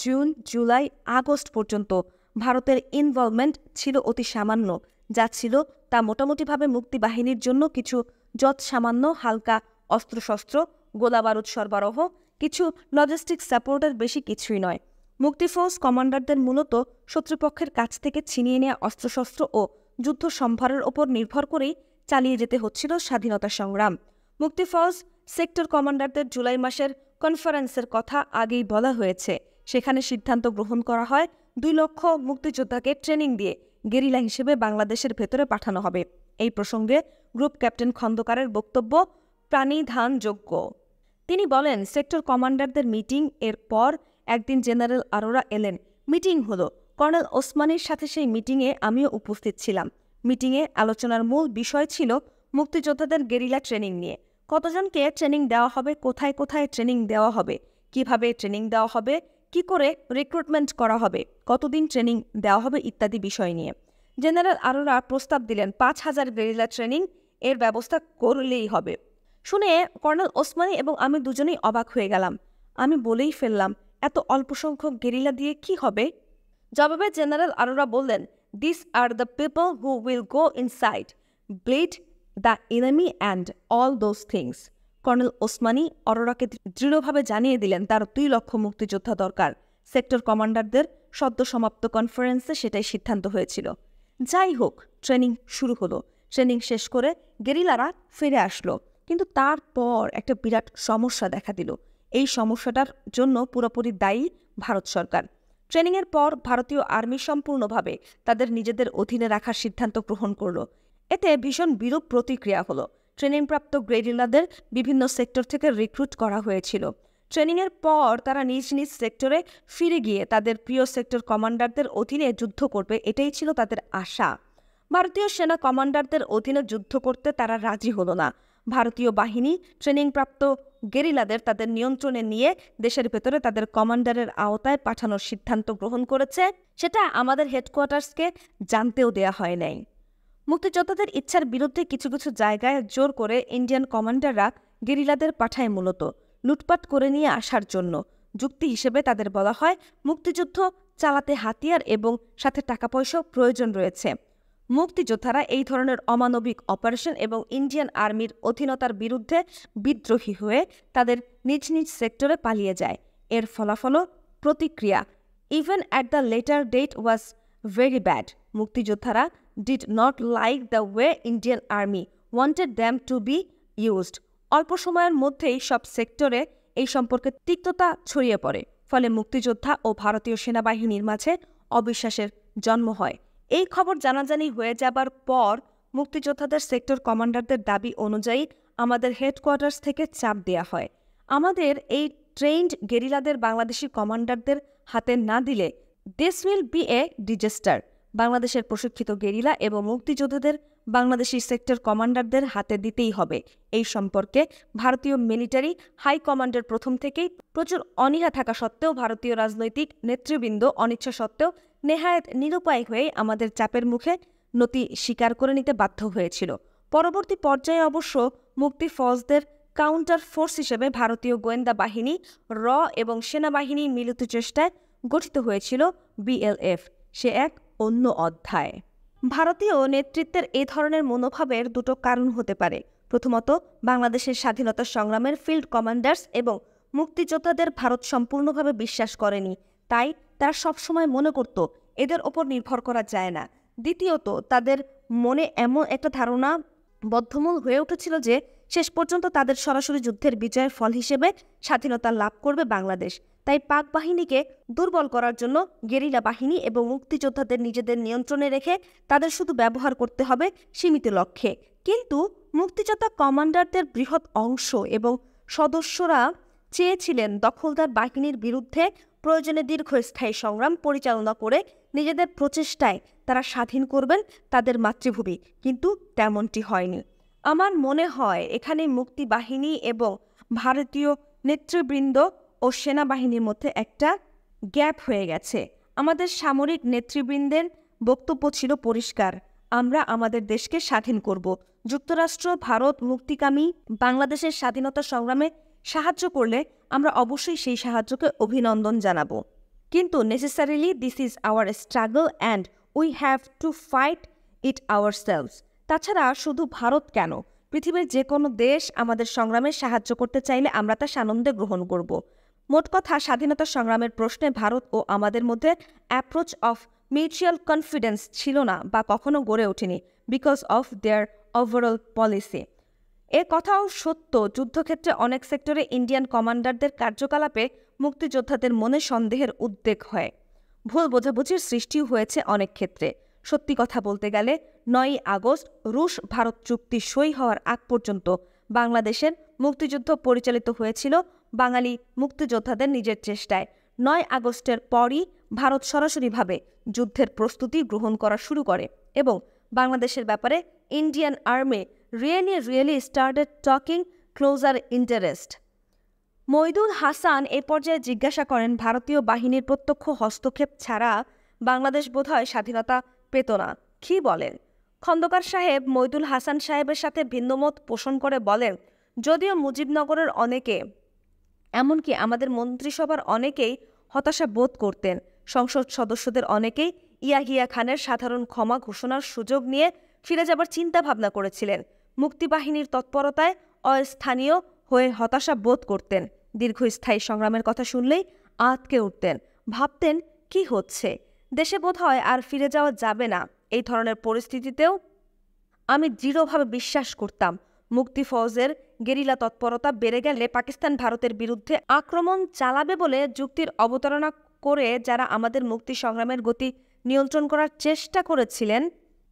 জুন, জুলাই, আগস্ট পর্যন্ত ভারতের ইনভলভমেন্ট ছিল অতি সামান্য। যা ছিল তা মোটামুটিভাবে মুক্তিবাহিনীর জন্য কিছু যৎসামান্য হালকা অস্ত্রশস্ত্র, গোলাবারুদ সরবরাহ, কিছু লজিস্টিক সাপোর্টের বেশি কিছুই নয়। মুক্তিফৌজ কমান্ডারদের মূলত শত্রুপক্ষের কাছ থেকে ছিনিয়ে নেওয়া অস্ত্রশস্ত্র ও যুদ্ধ সম্ভারের ওপর নির্ভর করেই চালিয়ে যেতে হচ্ছিল স্বাধীনতা সংগ্রাম। মুক্তিফৌজ সেক্টর কমান্ডারদের জুলাই মাসের কনফারেন্সের কথা আগেই বলা হয়েছে। সেখানে সিদ্ধান্ত গ্রহণ করা হয় 2 লক্ষ মুক্তিযোদ্ধাকে ট্রেনিং দিয়ে গেরিলা হিসেবে বাংলাদেশের ভেতরে পাঠানো হবে। এই প্রসঙ্গে গ্রুপ ক্যাপ্টেন খন্দকারের বক্তব্য প্রাণিধানযোগ্য। তিনি বলেন, সেক্টর কমান্ডারদের মিটিং এর পর একদিন জেনারেল আরোরা এলেন। মিটিং হলো। কর্নেল ওসমানীর সাথে সেই মিটিংয়ে আমিও উপস্থিত ছিলাম। মিটিংয়ে আলোচনার মূল বিষয় ছিল মুক্তিযোদ্ধাদের গেরিলা ট্রেনিং নিয়ে। কতজনকে ট্রেনিং দেওয়া হবে, কোথায় কোথায় ট্রেনিং দেওয়া হবে, কিভাবে ট্রেনিং দেওয়া হবে, কি করে রিক্রুটমেন্ট করা হবে, কতদিন ট্রেনিং দেওয়া হবে ইত্যাদি বিষয় নিয়ে। জেনারেল আরোরা প্রস্তাব দিলেন 5000 গেরিলা ট্রেনিং এর ব্যবস্থা করলেই হবে। শুনে কর্নেল ওসমানী এবং আমি দুজনেই অবাক হয়ে গেলাম। আমি বলেই ফেললাম, এত অল্প সংখ্যক গেরিলা দিয়ে কি হবে? জবাবে জেনারেল আরোরা বললেন, this are the people who will go inside, bleed the enemy and all those things. Colonel Osmani আরোরাকে দৃঢ়ভাবে জানিয়ে দিলেন তার 2 লক্ষ মুক্তিযোদ্ধা দরকার। সেক্টর কমান্ডারদের সদ্য সমাপ্ত কনফারেন্সে সেটাই সিদ্ধান্ত হয়েছিল। যাই হোক, ট্রেনিং শুরু হলো। ট্রেনিং শেষ করে গেরিলারা ফিরে আসলো। কিন্তু তারপর একটা বিরাট সমস্যা দেখা দিল। এই সমস্যাটার জন্য পুরোপুরি দায়ী ভারত সরকার। ট্রেনিংয়ের পর ভারতীয় আর্মি সম্পূর্ণভাবে তাদের নিজেদের অধীনে রাখার সিদ্ধান্ত গ্রহণ করল। এতে ভীষণ বিরূপ প্রতিক্রিয়া হলো। ট্রেনিংপ্রাপ্ত গেরিলাদের বিভিন্ন সেক্টর থেকে রিক্রুট করা হয়েছিল। ট্রেনিংয়ের পর তারা নিজ নিজ সেক্টরে ফিরে গিয়ে তাদের প্রিয় সেক্টর কমান্ডারদের অধীনে যুদ্ধ করবে, এটাই ছিল তাদের আশা। ভারতীয় সেনা কমান্ডারদের অধীনে যুদ্ধ করতে তারা রাজি হলো না। ভারতীয় বাহিনী ট্রেনিংপ্রাপ্ত গেরিলাদের তাদের নিয়ন্ত্রণে নিয়ে দেশের ভেতরে তাদের কমান্ডারের আওতায় পাঠানোর সিদ্ধান্ত গ্রহণ করেছে, সেটা আমাদের হেডকোয়ার্টার্সকে জানতেও দেয়া হয় নাই। মুক্তিযোদ্ধাদের ইচ্ছার বিরুদ্ধে কিছু কিছু জায়গায় জোর করে ইন্ডিয়ান কমান্ডাররা গেরিলাদের পাঠায় মূলত লুটপাট করে নিয়ে আসার জন্য। যুক্তি হিসেবে তাদের বলা হয়, মুক্তিযুদ্ধ চালাতে হাতিয়ার এবং সাথে টাকা পয়সাও প্রয়োজন রয়েছে। মুক্তিযোদ্ধারা এই ধরনের অমানবিক অপারেশন এবং ইন্ডিয়ান আর্মির অধীনতার বিরুদ্ধে বিদ্রোহী হয়ে তাদের নিজ নিজ সেক্টরে পালিয়ে যায়। এর ফলাফলও প্রতিক্রিয়া even at the later date was very bad. মুক্তিযোদ্ধারা did not like the way Indian army wanted them to be used. অল্প সময়ের মধ্যেই সব সেক্টরে এই সম্পর্কে তিক্ততা ছড়িয়ে পড়ে। ফলে মুক্তিযোদ্ধা ও ভারতীয় সেনাবাহিনীর মাঝে অবিশ্বাসের জন্ম হয়। এই খবর জানাজানি হয়ে যাবার পর মুক্তিযোদ্ধাদের সেক্টর কমান্ডারদের দাবি অনুযায়ী আমাদের হেডকোয়ার্টার্স থেকে চাপ দেয়া হয়, আমাদের এই ট্রেইনড গেরিলাদের বাংলাদেশি কমান্ডারদের হাতে না দিলে this will B a disaster. বাংলাদেশের প্রশিক্ষিত গেরিলা এবং মুক্তিযোদ্ধাদের বাংলাদেশি সেক্টর কমান্ডারদের হাতে দিতেই হবে। এই সম্পর্কে ভারতীয় মিলিটারি হাই কমান্ডের প্রথম থেকেই প্রচুর অনীহা থাকা সত্ত্বেও ভারতীয় রাজনৈতিক নেতৃবৃন্দ অনিচ্ছা সত্ত্বেও নেহায়েত নিরুপায় হয়ে আমাদের চাপের মুখে নতি স্বীকার করে নিতে বাধ্য হয়েছিল। পরবর্তী পর্যায়ে অবশ্য মুক্তি ফৌজদের কাউন্টার ফোর্স হিসেবে ভারতীয় গোয়েন্দা বাহিনী র এবং সেনাবাহিনীর মিলিত চেষ্টায় গঠিত হয়েছিল বিএলএফ। সে এক অন্য অধ্যায়। ভারতীয় নেতৃত্বের এ ধরনের মনোভাবের দুটো কারণ হতে পারে। প্রথমত, বাংলাদেশের স্বাধীনতা সংগ্রামের ফিল্ড কমান্ডার্স এবং মুক্তিযোদ্ধাদের ভারত সম্পূর্ণভাবে বিশ্বাস করেনি, তাই তারা সবসময় মনে করত এদের ওপর নির্ভর করা যায় না। দ্বিতীয়ত, তাদের মনে এমন একটা ধারণা বদ্ধমূল হয়ে উঠেছিল যে শেষ পর্যন্ত তাদের সরাসরি যুদ্ধের বিজয়ের ফল হিসেবে স্বাধীনতা লাভ করবে বাংলাদেশ। তাই পাক বাহিনীকে দুর্বল করার জন্য গেরিলা বাহিনী এবং মুক্তিযোদ্ধাদের নিজেদের নিয়ন্ত্রণে রেখে তাদের শুধু ব্যবহার করতে হবে সীমিত লক্ষ্যে। কিন্তু মুক্তিযোদ্ধা কমান্ডারদের বৃহৎ অংশ এবং সদস্যরা চেয়েছিলেন দখলদার বাহিনীর বিরুদ্ধে প্রয়োজনে দীর্ঘস্থায়ী সংগ্রাম পরিচালনা করে নিজেদের প্রচেষ্টায় তারা স্বাধীন করবেন তাদের মাতৃভূমি, কিন্তু তেমনটি হয়নি। আমার মনে হয় এখানে মুক্তি বাহিনী এবং ভারতীয় নেতৃবৃন্দ ও সেনাবাহিনীর মধ্যে একটা গ্যাপ হয়ে গেছে। আমাদের সামরিক নেতৃবৃন্দের বক্তব্য ছিল পরিষ্কার, আমরা আমাদের দেশকে স্বাধীন করব। যুক্তরাষ্ট্র ভারত মুক্তিকামী বাংলাদেশের স্বাধীনতা সংগ্রামে সাহায্য করলে আমরা অবশ্যই সেই সাহায্যকে অভিনন্দন জানাবো, কিন্তু necessarily this is our struggle and we have to fight it ourselves. তাছাড়া শুধু ভারত কেন, পৃথিবীর যে কোনো দেশ আমাদের সংগ্রামে সাহায্য করতে চাইলে আমরা তা সানন্দে গ্রহণ করব। মোট কথা, স্বাধীনতা সংগ্রামের প্রশ্নে ভারত ও আমাদের মধ্যে অ্যাপ্রোচ অফ মিউচুয়াল কনফিডেন্স ছিল না বা কখনো গড়ে ওঠেনি because of their overall policy. এ কথাও সত্য, যুদ্ধক্ষেত্রে অনেক সেক্টরে ইন্ডিয়ান কমান্ডারদের কার্যকলাপে মুক্তিযোদ্ধাদের মনে সন্দেহের উদ্বেগ হয়। ভুল বোঝাবুঝির সৃষ্টিও হয়েছে অনেক ক্ষেত্রে। সত্যি কথা বলতে গেলে 9ই আগস্ট রুশ ভারত চুক্তি সই হওয়ার আগ পর্যন্ত বাংলাদেশের মুক্তিযুদ্ধ পরিচালিত হয়েছিল বাঙালি মুক্তিযোদ্ধাদের নিজের চেষ্টায়। 9 আগস্টের পরই ভারত সরাসরিভাবে যুদ্ধের প্রস্তুতি গ্রহণ করা শুরু করে এবং বাংলাদেশের ব্যাপারে Indian army really started talking closer interest. Moidul Hasan এ পর্যায়ে জিজ্ঞাসা করেন, ভারতীয় বাহিনীর প্রত্যক্ষ হস্তক্ষেপ ছাড়া বাংলাদেশ বোধহয় স্বাধীনতা পেত না, কি বলেন? খন্দকার সাহেব মইদুল হাসান সাহেবের সাথে ভিন্নমত পোষণ করে বলেন, যদিও মুজিবনগরের অনেকে, এমনকি আমাদের মন্ত্রিসভার অনেকেই হতাশা বোধ করতেন, সংসদ সদস্যদের অনেকেই ইয়াহিয়া খানের সাধারণ ক্ষমা ঘোষণার সুযোগ নিয়ে ফিরে যাবার চিন্তা ভাবনা করেছিলেন। মুক্তিবাহিনীর তৎপরতায় অস্থানীয় হয়ে হতাশা বোধ করতেন। দীর্ঘস্থায়ী সংগ্রামের কথা শুনলেই আঁতকে উঠতেন, ভাবতেন কি হচ্ছে, দেশে বোধহয় আর ফিরে যাওয়া যাবে না। এই ধরনের পরিস্থিতিতেও আমি দৃঢ়ভাবে বিশ্বাস করতাম মুক্তি ফৌজের গেরিলা তৎপরতা বেড়ে গেলে পাকিস্তান ভারতের বিরুদ্ধে আক্রমণ চালাবে বলে যুক্তির অবতারণা করে যারা আমাদের মুক্তি সংগ্রামের গতি নিয়ন্ত্রণ করার চেষ্টা করেছিলেন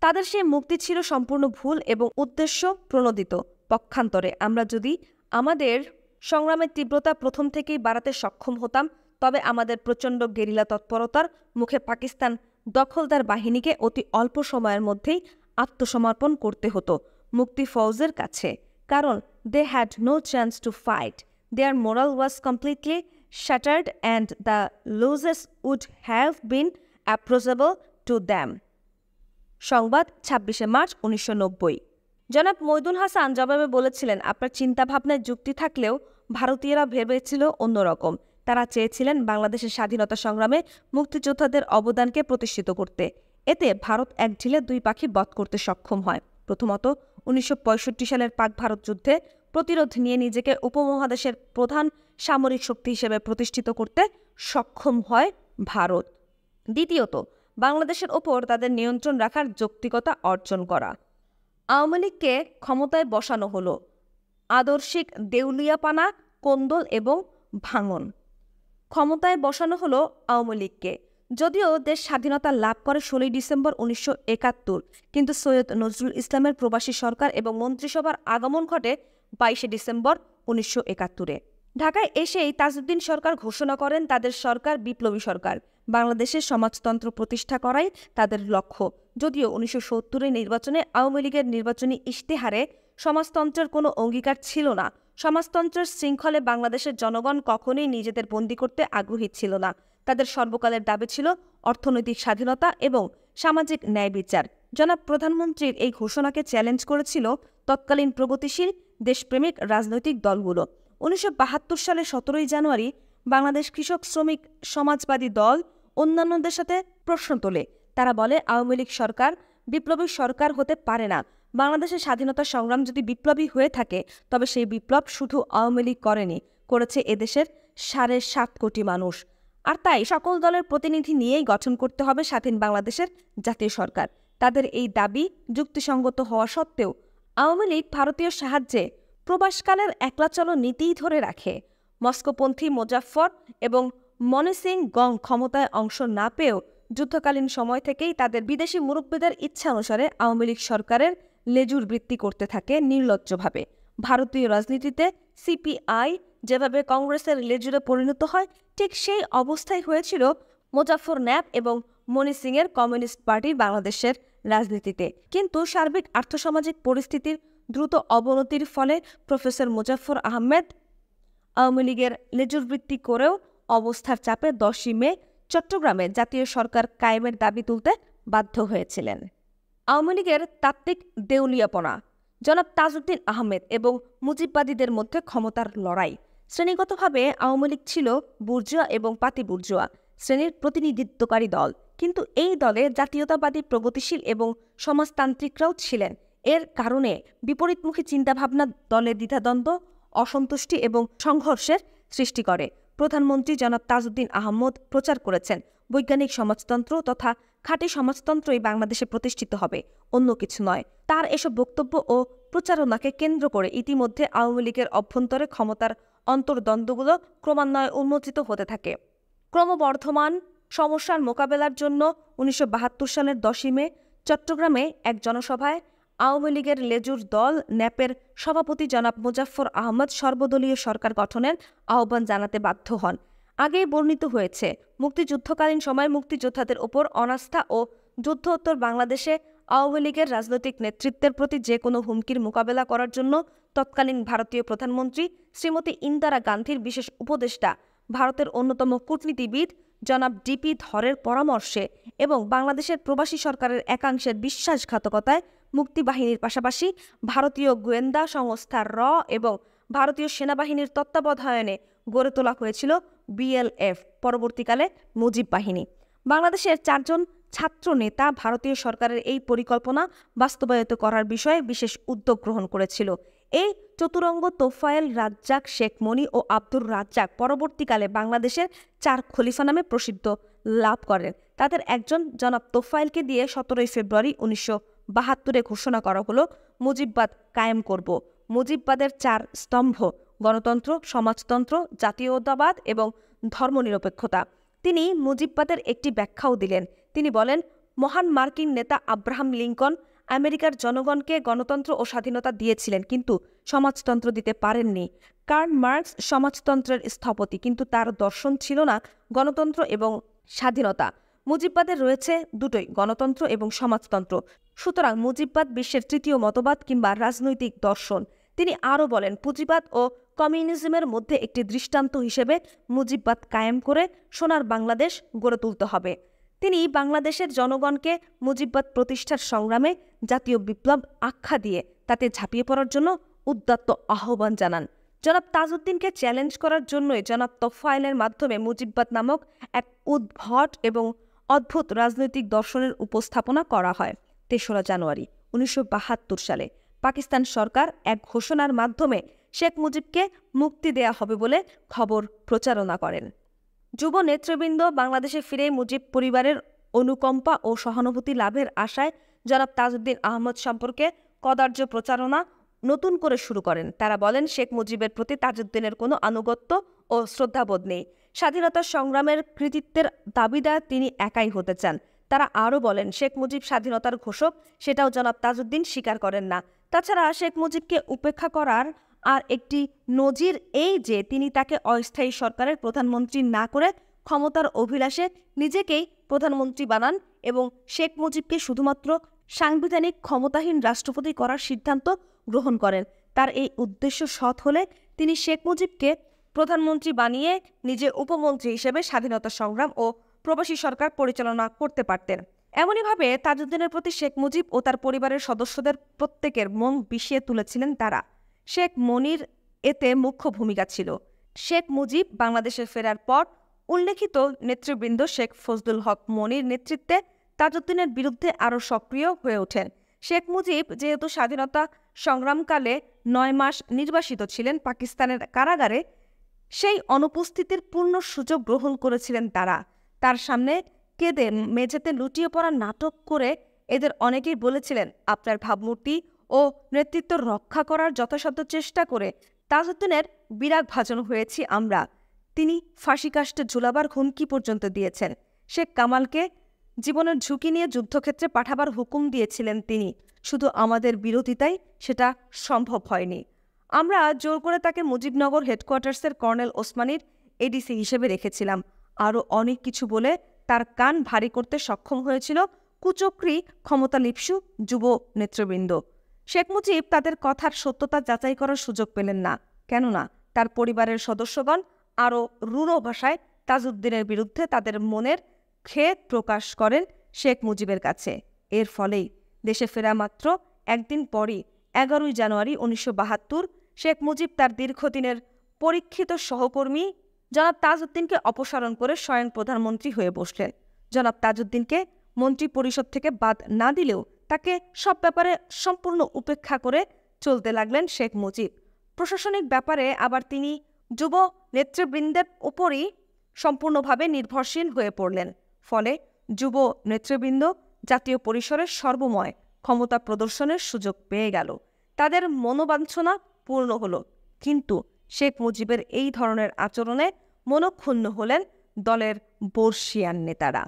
তাদের সেই মুক্তি ছিল সম্পূর্ণ ভুল এবং উদ্দেশ্য প্রণোদিত। পক্ষান্তরে আমরা যদি আমাদের সংগ্রামের তীব্রতা প্রথম থেকেই বাড়াতে সক্ষম হতাম, তবে আমাদের প্রচণ্ড গেরিলা তৎপরতার মুখে পাকিস্তান দখলদার বাহিনীকে অতি অল্প সময়ের মধ্যেই আত্মসমর্পণ করতে হতো মুক্তি ফৌজের কাছে, কারণ they had no chance to fight. Their moral was completely shattered and the losses would have been approachable to them. সংবাদ ২৬শে মার্চ ১৯৯০। জনাব মইদুল হাসান জবাবে বলেছিলেন, আপনার চিন্তাভাবনায় যুক্তি থাকলেও ভারতীয়রা ভেবেছিল অন্যরকম। তারা চেয়েছিলেন বাংলাদেশের স্বাধীনতা সংগ্রামে মুক্তিযোদ্ধাদের অবদানকে প্রতিষ্ঠিত করতে। এতে ভারত এক ঢিলে দুই পাখি বধ করতে সক্ষম হয়। প্রথমত ১৯৬৫ সালের পাক ভারত যুদ্ধে প্রতিরোধ নিয়ে নিজেকে উপমহাদেশের প্রধান সামরিক শক্তি হিসেবে প্রতিষ্ঠিত করতে সক্ষম হয় ভারত। দ্বিতীয়ত বাংলাদেশের ওপর তাদের নিয়ন্ত্রণ রাখার যৌক্তিকতা অর্জন করা। আওয়ামী লীগকে ক্ষমতায় বসানো হলো আদর্শিক দেউলিয়াপানা, কোন্দল এবং ভাঙন। ক্ষমতায় বসানো হলো আওয়ামী লীগকে। যদিও দেশ স্বাধীনতা লাভ করে ১৬ ডিসেম্বর ১৯৭১, কিন্তু সৈয়দ নজরুল ইসলামের প্রবাসী সরকার এবং মন্ত্রিসভার আগমন ঘটে ২২ ডিসেম্বর ১৯৭১-এ। ঢাকায় এসেই তাজউদ্দিন সরকার ঘোষণা করেন তাদের সরকার বিপ্লবী সরকার, বাংলাদেশের সমাজতন্ত্র প্রতিষ্ঠা করাই তাদের লক্ষ্য। যদিও ১৯৭০-এর নির্বাচনে আওয়ামী লীগের নির্বাচনী ইশতেহারে সমাজতন্ত্রের কোনো অঙ্গীকার ছিল না। সমাজতন্ত্রের শৃঙ্খলে বাংলাদেশের জনগণ কখনোই নিজেদের বন্দী করতে আগ্রহী ছিল না। তাদের সর্বকালের দাবি ছিল অর্থনৈতিক স্বাধীনতা এবং সামাজিক ন্যায় বিচার। জনাব প্রধানমন্ত্রীর এই ঘোষণাকে চ্যালেঞ্জ করেছিল তৎকালীন প্রগতিশীল দেশপ্রেমিক রাজনৈতিক দলগুলো। ১৯৭২ সালের ১৭ জানুয়ারি বাংলাদেশ কৃষক শ্রমিক সমাজবাদী দল অন্যান্যদের সাথে প্রশ্ন তোলে। তারা বলে, আওয়ামী লীগ সরকার বিপ্লবী সরকার হতে পারে না। বাংলাদেশের স্বাধীনতা সংগ্রাম যদি বিপ্লবী হয়ে থাকে, তবে সেই বিপ্লব শুধু আওয়ামী লীগ করেনি, করেছে এদেশের ৭.৫ কোটি মানুষ। আর তাই সকল দলের প্রতিনিধি নিয়েই গঠন করতে হবে স্বাধীন বাংলাদেশের জাতীয় সরকার। তাদের এই দাবি যুক্তিসঙ্গত হওয়া সত্ত্বেও আওয়ামী লীগ ভারতীয় সাহায্যে প্রবাসকালের একলা চলো নীতিই ধরে রাখে। মস্কোপন্থী মোজাফফর এবং মনে সিং গং ক্ষমতায় অংশ না পেয়েও যুদ্ধকালীন সময় থেকেই তাদের বিদেশি মুরব্বীদের ইচ্ছা অনুসারে আওয়ামী লীগ সরকারের লেজুর বৃত্তি করতে থাকে নির্লজ্জভাবে। ভারতীয় রাজনীতিতে সিপিআই যেভাবে কংগ্রেসের লেজুরে পরিণত হয়, ঠিক সেই অবস্থাই হয়েছিল মোজাফফর ন্যাপ এবং মনি সিংয়ের কমিউনিস্ট পার্টি বাংলাদেশের রাজনীতিতে। কিন্তু সার্বিক আর্থসামাজিক পরিস্থিতির দ্রুত অবনতির ফলে প্রফেসর মুজাফফর আহমেদ আওয়ামী লীগের লেজুর বৃত্তি করেও অবস্থার চাপে ১০ই মে চট্টগ্রামে জাতীয় সরকার কায়েমের দাবি তুলতে বাধ্য হয়েছিলেন। আওয়ামী লীগের তাত্ত্বিক দেউলিয়াপনা। জনাব তাজউদ্দিন আহমেদ এবং মুজিববাদীদের মধ্যে ক্ষমতার লড়াই। শ্রেণীগতভাবে আওয়ামী লীগ ছিল বুর্জোয়া এবং পাতি বুর্জোয়া শ্রেণীর প্রতিনিধিত্বকারী দল, কিন্তু এই দলে জাতীয়তাবাদী, প্রগতিশীল এবং সমাজতান্ত্রিকরাও ছিলেন। এর কারণে বিপরীতমুখী চিন্তাভাবনা দলের দ্বিধাদ্বন্দ্ব, অসন্তুষ্টি এবং সংঘর্ষের সৃষ্টি করে। প্রধানমন্ত্রী জনাব তাজউদ্দিন আহমদ প্রচার করেছেন, বৈজ্ঞানিক সমাজতন্ত্র তথা খাঁটি সমাজতন্ত্রই বাংলাদেশে প্রতিষ্ঠিত হবে, অন্য কিছু নয়। তার এসব বক্তব্য ও প্রচারণাকে কেন্দ্র করে ইতিমধ্যে আওয়ামী লীগের অভ্যন্তরে ক্ষমতার অন্তর্দ্বন্দ্বগুলো ক্রমান্বয়ে উন্মোচিত হতে থাকে। ক্রমবর্ধমান সমস্যার মোকাবেলার জন্য ১৯৭২ সালের ১০ই মে চট্টগ্রামে এক জনসভায় আওয়ামী লীগের লেজুর দল ন্যাপের সভাপতি জনাব মুজাফফর আহমদ সর্বদলীয় সরকার গঠনের আহ্বান জানাতে বাধ্য হন। আগেই বর্ণিত হয়েছে, মুক্তিযুদ্ধকালীন সময়ে মুক্তিযোদ্ধাদের ওপর অনাস্থা ও যুদ্ধোত্তর বাংলাদেশে আওয়ামী লীগের রাজনৈতিক নেতৃত্বের প্রতি যে কোনো হুমকির মোকাবেলা করার জন্য তৎকালীন ভারতীয় প্রধানমন্ত্রী শ্রীমতী ইন্দিরা গান্ধীর বিশেষ উপদেষ্টা, ভারতের অন্যতম কূটনীতিবিদ জনাব ডিপি ধরের পরামর্শে এবং বাংলাদেশের প্রবাসী সরকারের একাংশের বিশ্বাসঘাতকতায় মুক্তিবাহিনীর পাশাপাশি ভারতীয় গোয়েন্দা সংস্থা র এবং ভারতীয় সেনাবাহিনীর তত্ত্বাবধানে গড়ে তোলা হয়েছিল বিএলএফ, পরবর্তীকালে মুজিব বাহিনী। বাংলাদেশের ৪ জন ছাত্র নেতা ভারতীয় সরকারের এই পরিকল্পনা বাস্তবায়িত করার বিষয়ে বিশেষ উদ্যোগ গ্রহণ করেছিল। এই চতুরঙ্গ তোফায়েল রাজ্জাক, শেখ মনি ও আব্দুর রাজ্জাক পরবর্তীকালে বাংলাদেশের ৪ খলিফা নামে প্রসিদ্ধ লাভ করেন। তাদের একজন জনাব তোফায়েলকে দিয়ে ১৭ ফেব্রুয়ারি ১৯৭২ ঘোষণা করা হলো, মুজিববাদ কায়েম করব। মুজিববাদের ৪ স্তম্ভ: গণতন্ত্র, সমাজতন্ত্র, জাতীয়তাবাদ এবং ধর্মনিরপেক্ষতা। তিনি মুজিববাদের একটি ব্যাখ্যাও দিলেন। তিনি বলেন, মহান মার্কিন নেতা আব্রাহাম লিঙ্কন আমেরিকার জনগণকে গণতন্ত্র ও স্বাধীনতা দিয়েছিলেন, কিন্তু সমাজতন্ত্র দিতে পারেননি। কার্ল মার্কস সমাজতন্ত্রের স্থপতি, কিন্তু তার দর্শন ছিল না গণতন্ত্র এবং স্বাধীনতা। মুজিববাদের রয়েছে দুটোই, গণতন্ত্র এবং সমাজতন্ত্র। সুতরাং মুজিববাদ বিশ্বের তৃতীয় মতবাদ কিংবা রাজনৈতিক দর্শন। তিনি আরও বলেন, পুঁজিবাদ ও কমিউনিজমের মধ্যে একটি দৃষ্টান্ত হিসেবে মুজিববাদ কায়েম করে সোনার বাংলাদেশ গড়ে তুলতে হবে। তিনি বাংলাদেশের জনগণকে মুজিববাদ প্রতিষ্ঠার সংগ্রামে জাতীয় বিপ্লব আখ্যা দিয়ে তাতে ঝাঁপিয়ে পড়ার জন্য উদ্যত্ত আহ্বান জানান। জনাব তাজউদ্দিনকে চ্যালেঞ্জ করার জন্যই জনাব তোফায়েলের মাধ্যমে মুজিববাদ নামক এক উদ্ভট এবং অদ্ভুত রাজনৈতিক দর্শনের উপস্থাপনা করা হয়। ৩রা জানুয়ারি ১৯৭২ সালে পাকিস্তান সরকার এক ঘোষণার মাধ্যমে শেখ মুজিবকে মুক্তি দেয়া হবে বলে খবর প্রচারণা করেন। যুব নেতৃবৃন্দ বাংলাদেশে ফিরে মুজিব পরিবারের অনুকম্পা ও সহানুভূতি লাভের আশায় জনাব তাজউদ্দিন আহমদ সম্পর্কে কদার্য প্রচারণা নতুন করে শুরু করেন। তারা বলেন, শেখ মুজিবের প্রতি তাজউদ্দিনের কোনো আনুগত্য ও শ্রদ্ধাবোধ নেই। স্বাধীনতা সংগ্রামের কৃতিত্বের দাবিদার তিনি একাই হতে চান। তারা আরও বলেন, শেখ মুজিব স্বাধীনতার ঘোষক, সেটাও জনাব তাজউদ্দিন স্বীকার করেন না। তাছাড়া শেখ মুজিবকে উপেক্ষা করার আর একটি নজির এই যে তিনি তাকে অস্থায়ী সরকারের প্রধানমন্ত্রী না করে ক্ষমতার অভিলাষে নিজেকেই প্রধানমন্ত্রী বানান এবং শেখ মুজিবকে শুধুমাত্র সাংবিধানিক ক্ষমতাহীন রাষ্ট্রপতি করার সিদ্ধান্ত গ্রহণ করেন। তার এই উদ্দেশ্য সৎ হলে তিনি শেখ মুজিবকে প্রধানমন্ত্রী বানিয়ে নিজে উপমন্ত্রী হিসেবে স্বাধীনতা সংগ্রাম ও প্রবাসী সরকার পরিচালনা করতে পারতেন। এমনইভাবে তাজউদ্দিনের প্রতি শেখ মুজিব ও তার পরিবারের সদস্যদের প্রত্যেকের মন বিষিয়ে তুলেছিলেন তারা। শেখ মনির এতে মুখ্য ভূমিকা ছিল। শেখ মুজিব বাংলাদেশে ফেরার পর উল্লেখিত নেতৃবৃন্দ শেখ ফজলুল হক মনির নেতৃত্বে তাজউদ্দিনের বিরুদ্ধে আরও সক্রিয় হয়ে ওঠেন। শেখ মুজিব যেহেতু স্বাধীনতা সংগ্রামকালে 9 মাস নির্বাসিত ছিলেন পাকিস্তানের কারাগারে, সেই অনুপস্থিতির পূর্ণ সুযোগ গ্রহণ করেছিলেন তারা। তার সামনে কেঁদে মেঝেতে লুটিয়ে পড়া নাটক করে এদের অনেকেই বলেছিলেন, আপনার ভাবমূর্তি ও নেতৃত্ব রক্ষা করার যথাসাধ্য চেষ্টা করে তাজউদ্দিনের বিরাগ ভাজন হয়েছি আমরা। তিনি ফাঁসি কাষ্ঠে ঝুলাবার হুমকি পর্যন্ত দিয়েছেন। শেখ কামালকে জীবনের ঝুঁকি নিয়ে যুদ্ধক্ষেত্রে পাঠাবার হুকুম দিয়েছিলেন তিনি। শুধু আমাদের বিরোধিতায় সেটা সম্ভব হয়নি। আমরা জোর করে তাকে মুজিবনগর হেডকোয়ার্টার্সের কর্নেল ওসমানীর এডিসি হিসেবে রেখেছিলাম। আরও অনেক কিছু বলে তার কান ভারী করতে সক্ষম হয়েছিল কুচক্রী ক্ষমতালিপ্সু যুব নেতৃবৃন্দ। শেখ মুজিব তাদের কথার সত্যতা যাচাই করার সুযোগ পেলেন না, কেননা তার পরিবারের সদস্যগণ আরও রূঢ় ভাষায় তাজউদ্দিনের বিরুদ্ধে তাদের মনের খেদ প্রকাশ করেন শেখ মুজিবের কাছে। এর ফলেই দেশে ফেরা মাত্র একদিন পরই 11 জানুয়ারি 1972 শেখ মুজিব তার দীর্ঘদিনের পরীক্ষিত সহকর্মী জনাব তাজউদ্দিনকে অপসারণ করে স্বয়ং প্রধানমন্ত্রী হয়ে বসলেন। জনাব তাজউদ্দিনকে মন্ত্রী পরিষদ থেকে বাদ না দিলেও তাকে সব ব্যাপারে সম্পূর্ণ উপেক্ষা করে চলতে লাগলেন শেখ মুজিব। প্রশাসনিক ব্যাপারে আবার তিনি যুব নেতৃবৃন্দের উপরই সম্পূর্ণভাবে নির্ভরশীল হয়ে পড়লেন। ফলে যুব নেতৃবৃন্দ জাতীয় পরিসরে সর্বময় ক্ষমতা প্রদর্শনের সুযোগ পেয়ে গেল। তাদের মনোবাঞ্ছনা পূর্ণ হলো। কিন্তু শেখ মুজিবের এই ধরনের আচরণে মনক্ষুণ্ণ হলেন দলের বর্ষিয়ান নেতারা।